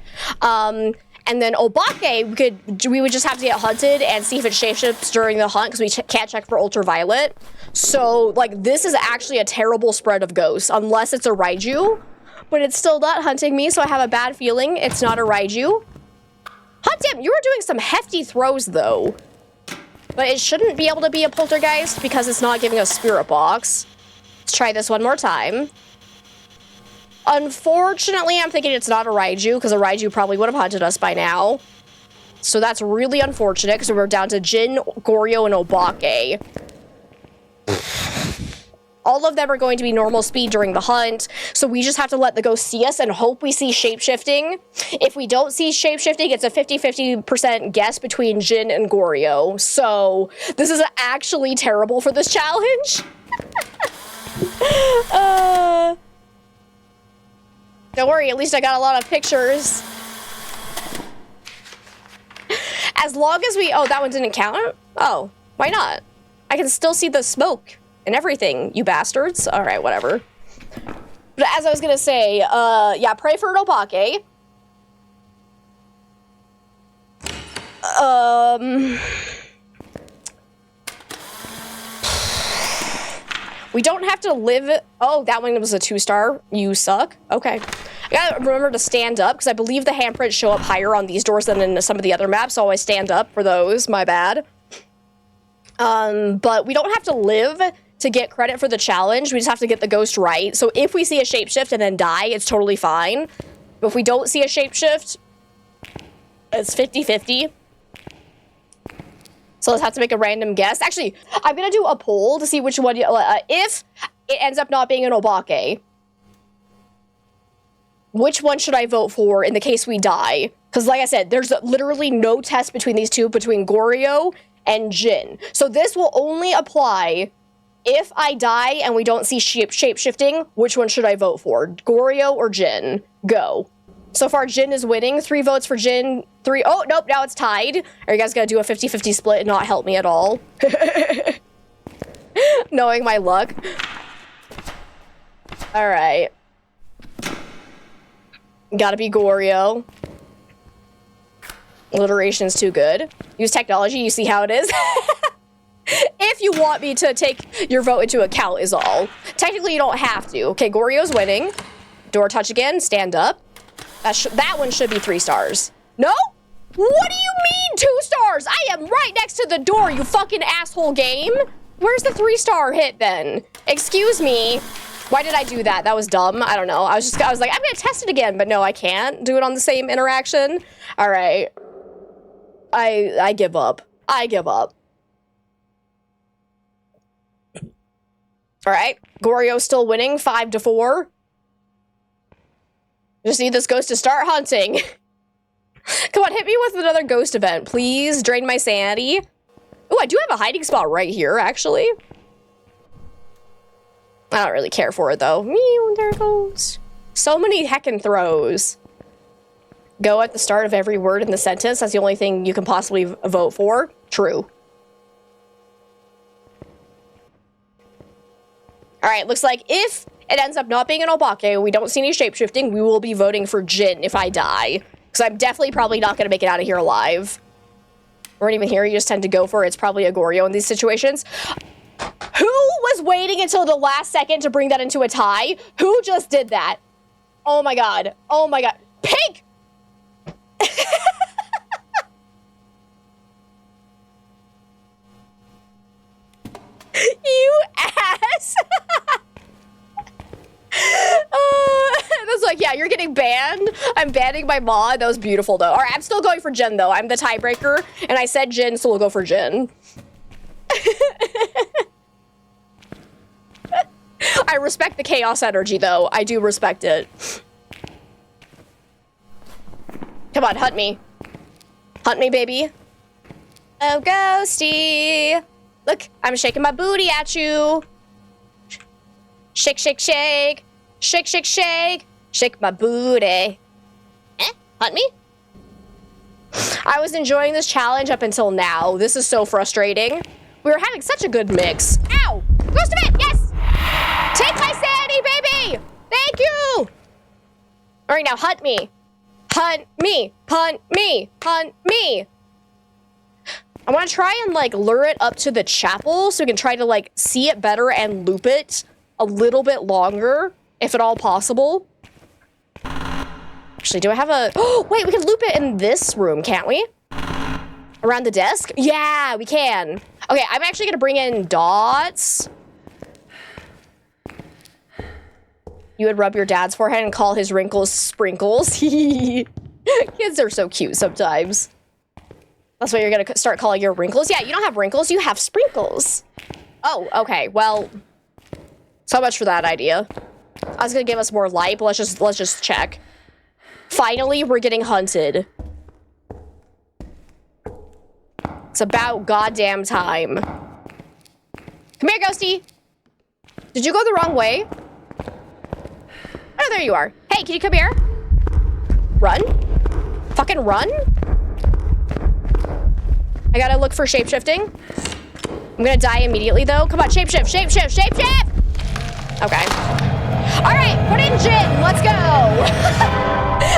And then Obake, we would just have to get hunted and see if it shapeshifts during the hunt, because we can't check for ultraviolet. So, like, this is actually a terrible spread of ghosts, unless it's a Raiju. But it's still not hunting me, so I have a bad feeling it's not a Raiju. Hot damn, you were doing some hefty throws, though. But it shouldn't be able to be a poltergeist, because it's not giving us spirit box. Let's try this one more time. Unfortunately, I'm thinking it's not a Raiju, because a Raiju probably would have hunted us by now. So that's really unfortunate, because we're down to Jin, Goryo, and Obake. All of them are going to be normal speed during the hunt, so we just have to let the ghost see us and hope we see shapeshifting. If we don't see shapeshifting, it's a 50-50% guess between Jin and Goryo. So this is actually terrible for this challenge. Don't worry, at least I got a lot of pictures. As long as we... Oh, that one didn't count? Oh, why not? I can still see the smoke and everything, you bastards. All right, whatever. But as I was gonna say, yeah, pray for an Obake. We don't have to live... Oh, that one was a 2-star. You suck. Okay. I gotta remember to stand up, because I believe the handprints show up higher on these doors than in some of the other maps, so I always stand up for those. My bad. But we don't have to live to get credit for the challenge. We just have to get the ghost right. So if we see a shapeshift and then die, it's totally fine. But if we don't see a shapeshift, it's 50-50. So let's have to make a random guess. Actually, I'm gonna do a poll to see which one, if it ends up not being an Obake, which one should I vote for in the case we die? Because like I said, there's literally no test between these two, between Goryo and Jin. So this will only apply if I die and we don't see shape-shifting. Which one should I vote for? Goryo or Jin? Go. So far, Jin is winning. 3 votes for Jin. 3... Oh, nope, now it's tied. Are you guys gonna do a 50-50 split and not help me at all? Knowing my luck. All right. Gotta be Goryo. Alliteration's too good. Use technology, you see how it is? If you want me to take your vote into account is all. Technically, you don't have to. Okay, Goryo's winning. Door touch again, stand up. That one should be 3 stars. No? What do you mean 2 stars? I am right next to the door, you fucking asshole game. Where's the 3-star hit then? Excuse me. Why did I do that? That was dumb. I don't know. I was like, I'm gonna test it again, but no, I can't do it on the same interaction. All right. I give up. I give up. All right. Goryo's still winning, 5-4. Just need this ghost to start hunting. Come on, hit me with another ghost event, please. Drain my sanity. Oh, I do have a hiding spot right here, actually. I don't really care for it, though. Meow, there it goes. So many heckin' throws. Go at the start of every word in the sentence. That's the only thing you can possibly vote for. True. All right, looks like if it ends up not being an Obake, we don't see any shapeshifting, we will be voting for Jin if I die. Because I'm definitely probably not going to make it out of here alive. Weren't even here, you just tend to go for it. It's probably a Goryo in these situations. Who was waiting until the last second to bring that into a tie? Who just did that? Oh my god. Oh my god. Pink! You ass! That's like, yeah, you're getting banned. I'm banning my mod. That was beautiful, though. All right, I'm still going for Jin, though. I'm the tiebreaker, and I said Jin, so we'll go for Jin. Who I respect the chaos energy, though. I do respect it. Come on, hunt me. Hunt me, baby. Oh, ghosty. Look, I'm shaking my booty at you. Shake, shake, shake. Shake, shake, shake. Shake my booty. Hunt me? I was enjoying this challenge up until now. This is so frustrating. We were having such a good mix. Ow! Ghost of it! Yes! Take my sanity, baby! Thank you! All right, now hunt me. Hunt me. Hunt me. Hunt me. I want to try and, like, lure it up to the chapel so we can try to, like, see it better and loop it a little bit longer, if at all possible. Actually, do I have a... Oh, wait, we can loop it in this room, can't we? Around the desk? Yeah, we can. Okay, I'm actually going to bring in Dots. You would rub your dad's forehead and call his wrinkles sprinkles. Kids are so cute sometimes. That's what you're going to start calling your wrinkles? Yeah, you don't have wrinkles, you have sprinkles. Oh, okay, well... So much for that idea. I was going to give us more light, but let's just check. Finally, we're getting hunted. It's about goddamn time. Come here, Ghosty. Did you go the wrong way? Oh, there you are. Hey, can you come here? Run? Fucking run? I gotta look for shapeshifting. I'm gonna die immediately, though. Come on, shapeshift, shapeshift, shapeshift! Okay. All right, put in Jin. Let's go.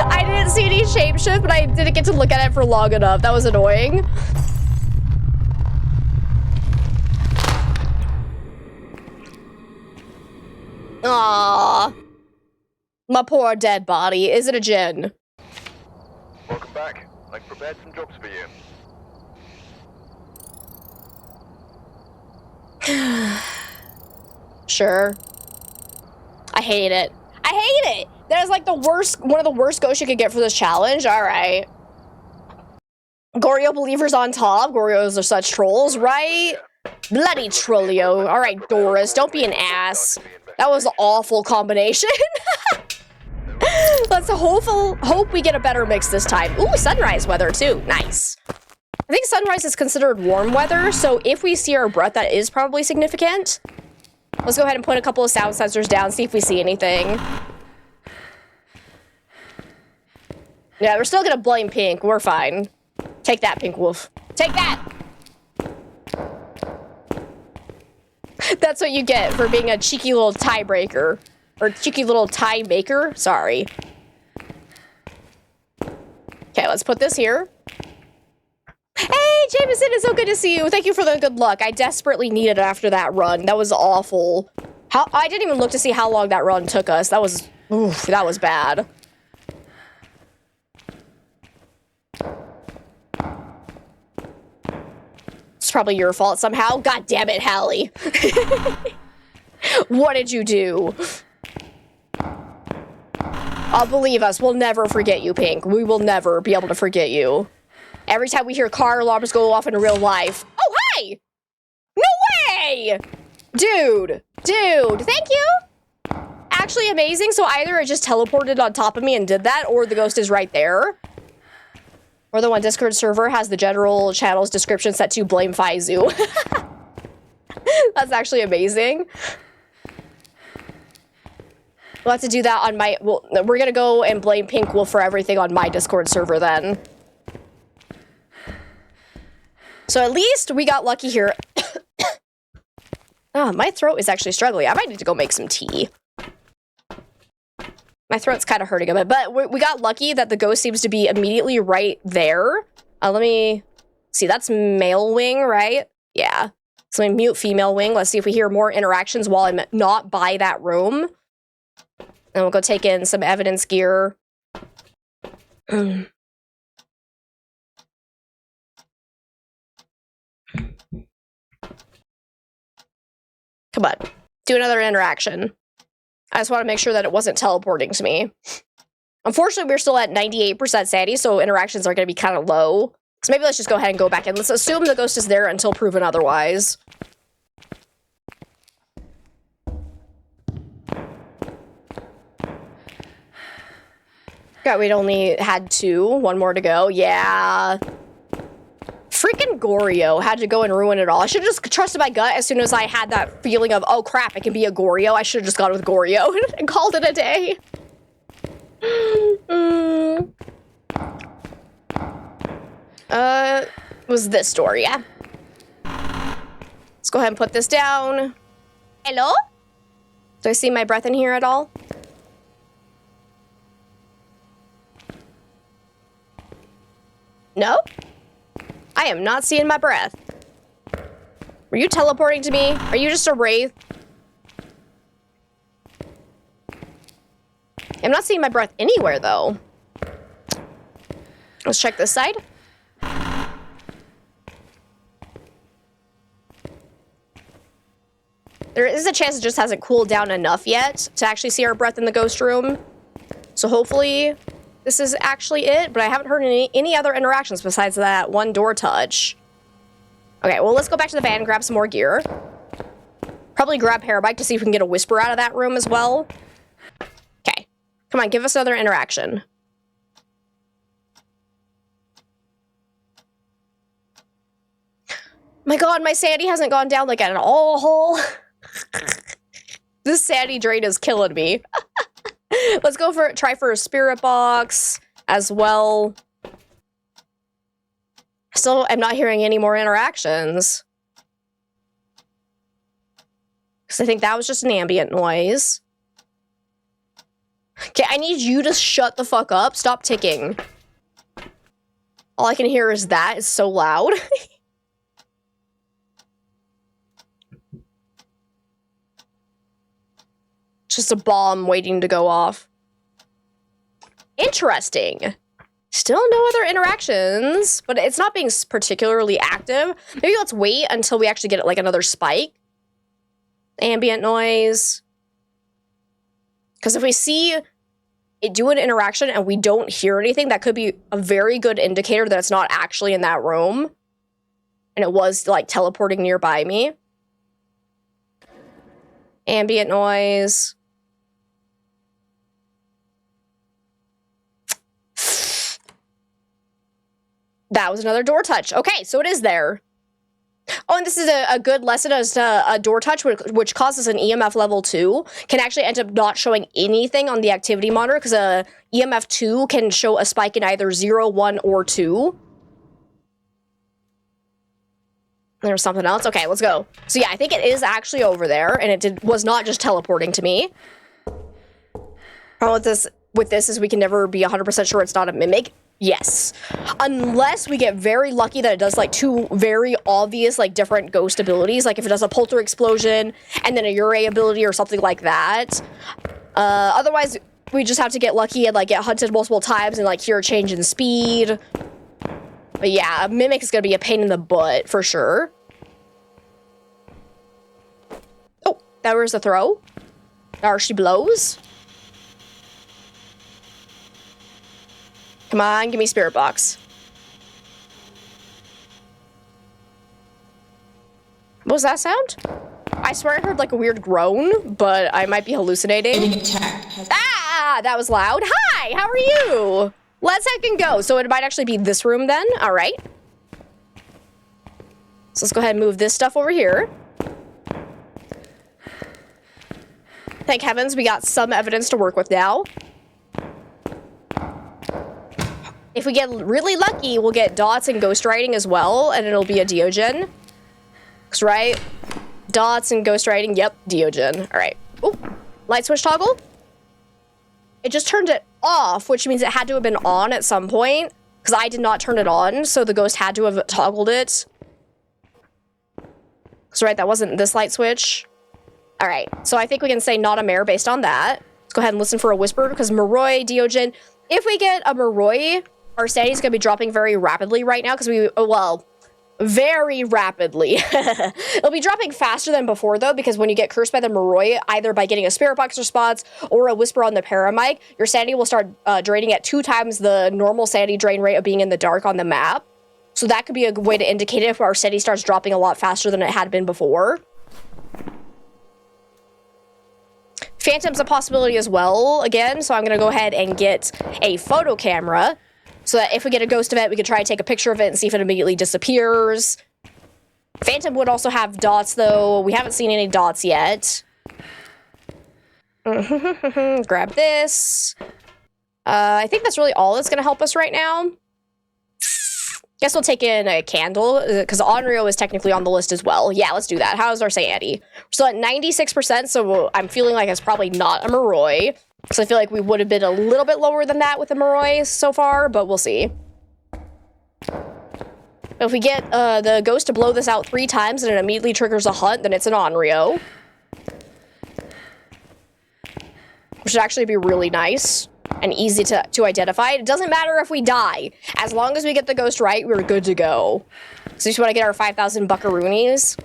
I didn't see any shapeshift, but I didn't get to look at it for long enough. That was annoying. Aww. My poor dead body. Is it a Jin? Welcome back. I've prepared some jobs for you. Sure. I hate it. I hate it. That is like the worst, one of the worst ghosts you could get for this challenge. All right. Goryo believers on top. Goryos are such trolls, right? Bloody Trollio. All right, Doris, don't be an ass. That was an awful combination. Let's hope we get a better mix this time. Ooh, sunrise weather too. Nice. I think sunrise is considered warm weather, so if we see our breath, that is probably significant. Let's go ahead and put a couple of sound sensors down, see if we see anything. Yeah, we're still gonna blame Pink. We're fine. Take that, Pink Wolf. Take that! That's what you get for being a cheeky little tiebreaker. Or cheeky little tie maker. Sorry. Okay, let's put this here. Hey, Jameson, it's so good to see you. Thank you for the good luck. I desperately needed it after that run. That was awful. I didn't even look to see how long that run took us. That was, oof, that was bad. It's probably your fault somehow. God damn it, Hallie. What did you do? Believe us, we'll never forget you, Pink. We will never be able to forget you. Every time we hear car alarms go off in real life. Oh, hi! No way! Dude, thank you. Actually amazing, so either it just teleported on top of me and did that, or the ghost is right there. Or the one Discord server has the general channel's description set to blame Faizu. That's actually amazing. We'll have to do that on my... Well, we're gonna go and blame Pink Wolf for everything on my Discord server then. So at least we got lucky here. Oh, my throat is actually struggling. I might need to go make some tea. My throat's kind of hurting a bit, but we got lucky that the ghost seems to be immediately right there. Let me see. That's male wing, right? Yeah. So let me mute female wing. Let's see if we hear more interactions while I'm not by that room. And we'll go take in some evidence gear. Come on. Do another interaction. I just want to make sure that it wasn't teleporting to me. Unfortunately, we're still at 98% sanity, so interactions are going to be kind of low. So maybe let's just go ahead and go back in. Let's assume the ghost is there until proven otherwise. God, we'd only had 2. 1 more to go. Yeah. Freaking Goryo had to go and ruin it all. I should have just trusted my gut as soon as I had that feeling of, oh crap, it can be a Goryo. I should have just gone with Goryo and called it a day. Was this door, yeah. Let's go ahead and put this down. Hello? Do I see my breath in here at all? No? I am not seeing my breath. Were you teleporting to me? Are you just a wraith? I'm not seeing my breath anywhere, though. Let's check this side. There is a chance it just hasn't cooled down enough yet to actually see our breath in the ghost room. So hopefully this is actually it, but I haven't heard any other interactions besides that one door touch. Okay, well, let's go back to the van and grab some more gear. Probably grab Parabike to see if we can get a whisper out of that room as well. Okay. Come on, give us another interaction. My god, my sanity hasn't gone down like at all. This sanity drain is killing me. Let's go try for a spirit box as well. Still, I'm not hearing any more interactions. Because I think that was just an ambient noise. Okay, I need you to shut the fuck up. Stop ticking. All I can hear is that. It's so loud. Just a bomb waiting to go off. Interesting. Still no other interactions, but it's not being particularly active. Maybe let's wait until we actually get like another spike. Ambient noise. Because if we see it do an interaction and we don't hear anything, that could be a very good indicator that it's not actually in that room. And it was like teleporting nearby me. Ambient noise. That was another door touch. Okay, so it is there. Oh, and this is a good lesson as to a door touch, which causes an EMF level 2, can actually end up not showing anything on the activity monitor, because a EMF 2 can show a spike in either 0, 1, or 2. There's something else. Okay, let's go. So yeah, I think it is actually over there, and it was not just teleporting to me. Problem with this is we can never be 100% sure it's not a mimic. Yes. Unless we get very lucky that it does like 2 very obvious like different ghost abilities, like if it does a polter explosion and then a Ure ability or something like that. Otherwise, we just have to get lucky and like get hunted multiple times and like hear a change in speed. But yeah, a mimic is gonna be a pain in the butt for sure. Oh, that was a throw. There she blows. Come on, give me spirit box. What was that sound? I swear I heard like a weird groan, but I might be hallucinating. Ah, that was loud. Hi, how are you? Let's heck and go. So it might actually be this room then. All right. So let's go ahead and move this stuff over here. Thank heavens we got some evidence to work with now. If we get really lucky, we'll get dots and ghost writing as well, and it'll be a Diogen. That's right. Dots and ghost writing. Yep, Diogen. All right. Oh, light switch toggle. It just turned it off, which means it had to have been on at some point, because I did not turn it on, so the ghost had to have toggled it. That's right, that wasn't this light switch. All right, so I think we can say not a mare based on that. Let's go ahead and listen for a whisper, because Moroi, Diogen. If we get a Moroi, our sanity is going to be dropping very rapidly right now, because well, very rapidly. It'll be dropping faster than before, though, because when you get cursed by the Moroi, either by getting a spirit box response or a whisper on the paramic, your sanity will start draining at 2 times the normal sanity drain rate of being in the dark on the map. So that could be a good way to indicate it if our steady starts dropping a lot faster than it had been before. Phantom's a possibility as well, again, so I'm going to go ahead and get a photo camera so that if we get a ghost event, we can try to take a picture of it and see if it immediately disappears. Phantom would also have dots, though. We haven't seen any dots yet. Grab this. I think that's really all that's going to help us right now. Guess we'll take in a candle, because Onryo is technically on the list as well. Yeah, let's do that. How's our sanity? We're still at 96%, so I'm feeling like it's probably not a Moroi. So I feel like we would have been a little bit lower than that with the Moroi so far, but we'll see. If we get the ghost to blow this out 3 times and it immediately triggers a hunt, then it's an Onryo. Which would actually be really nice and easy to identify. It doesn't matter if we die. As long as we get the ghost right, we're good to go. So we just want to get our 5,000 buckaroonies.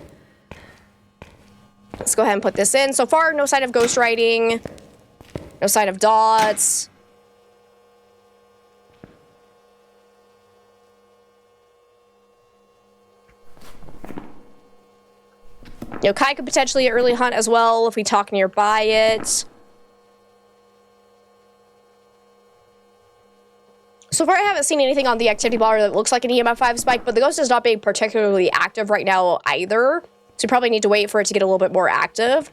Let's go ahead and put this in. So far, no sign of ghost writing. No sign of dots. Yokai could potentially early hunt as well if we talk nearby it. So far, I haven't seen anything on the activity bar that looks like an EMF5 spike, but the ghost is not being particularly active right now either. So we probably need to wait for it to get a little bit more active.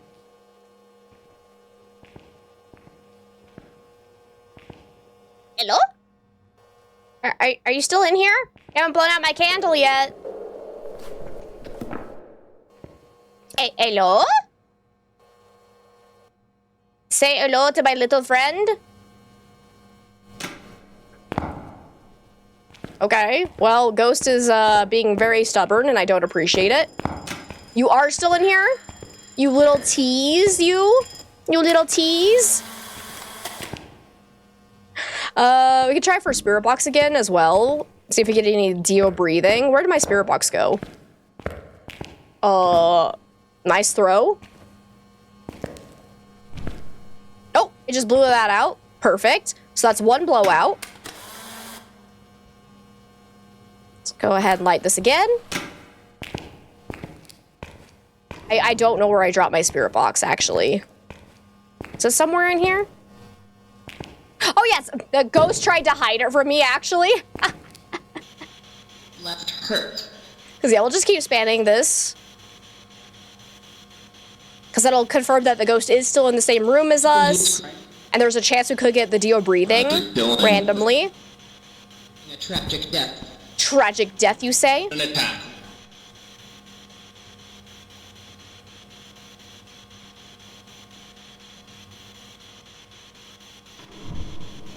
Hello? Are you still in here? I haven't blown out my candle yet. Hey, hello? Say hello to my little friend. Okay, well, Ghost is being very stubborn and I don't appreciate it. You are still in here? You little tease, you? You little tease? We could try for Spirit Box again as well. See if we get any Dio breathing. Where did my Spirit Box go? Nice throw. Oh, it just blew that out. Perfect. So that's 1 blowout. Let's go ahead and light this again. I don't know where I dropped my Spirit Box, actually. Is it somewhere in here? Oh, yes. The ghost tried to hide it from me, actually. Left hurt. Because, yeah, we'll just keep spanning this. Because that'll confirm that the ghost is still in the same room as us. And there's a chance we could get the Dio breathing randomly. A tragic death. Tragic death, you say? An attack.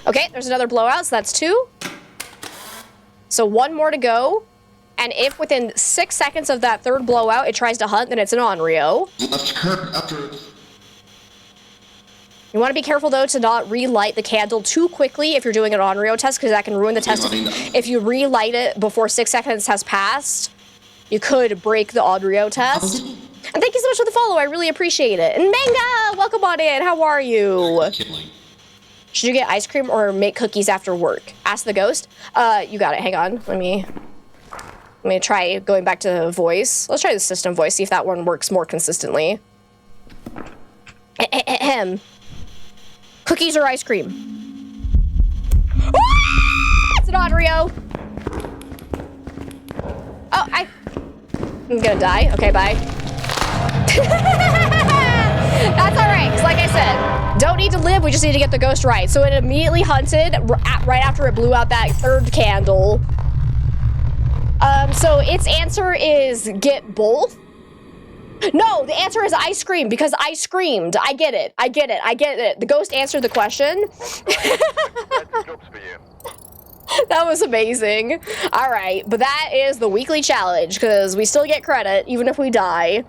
Okay, there's another blowout, so that's 2. So 1 more to go. And if within 6 seconds of that 3rd blowout it tries to hunt, then it's an Onryo. Left hurt after. You want to be careful, though, to not relight the candle too quickly if you're doing an Onryo test, because that can ruin the test. If you relight it before 6 seconds has passed, you could break the Onryo test. And thank you so much for the follow. I really appreciate it. And Manga, welcome on in. How are you? Should you get ice cream or make cookies after work? Ask the ghost. You got it. Hang on. Let me try going back to voice. Let's try the system voice, see if that one works more consistently. Ahem. Cookies or ice cream? It's an Onryo. Oh, I'm gonna die. Okay, bye. That's all right, because like I said, don't need to live, we just need to get the ghost right. So it immediately hunted right after it blew out that 3rd candle. So its answer is get both. No, the answer is ice cream, because I screamed. I get it. The ghost answered the question. That was amazing. All right, but that is the weekly challenge, because we still get credit, even if we die.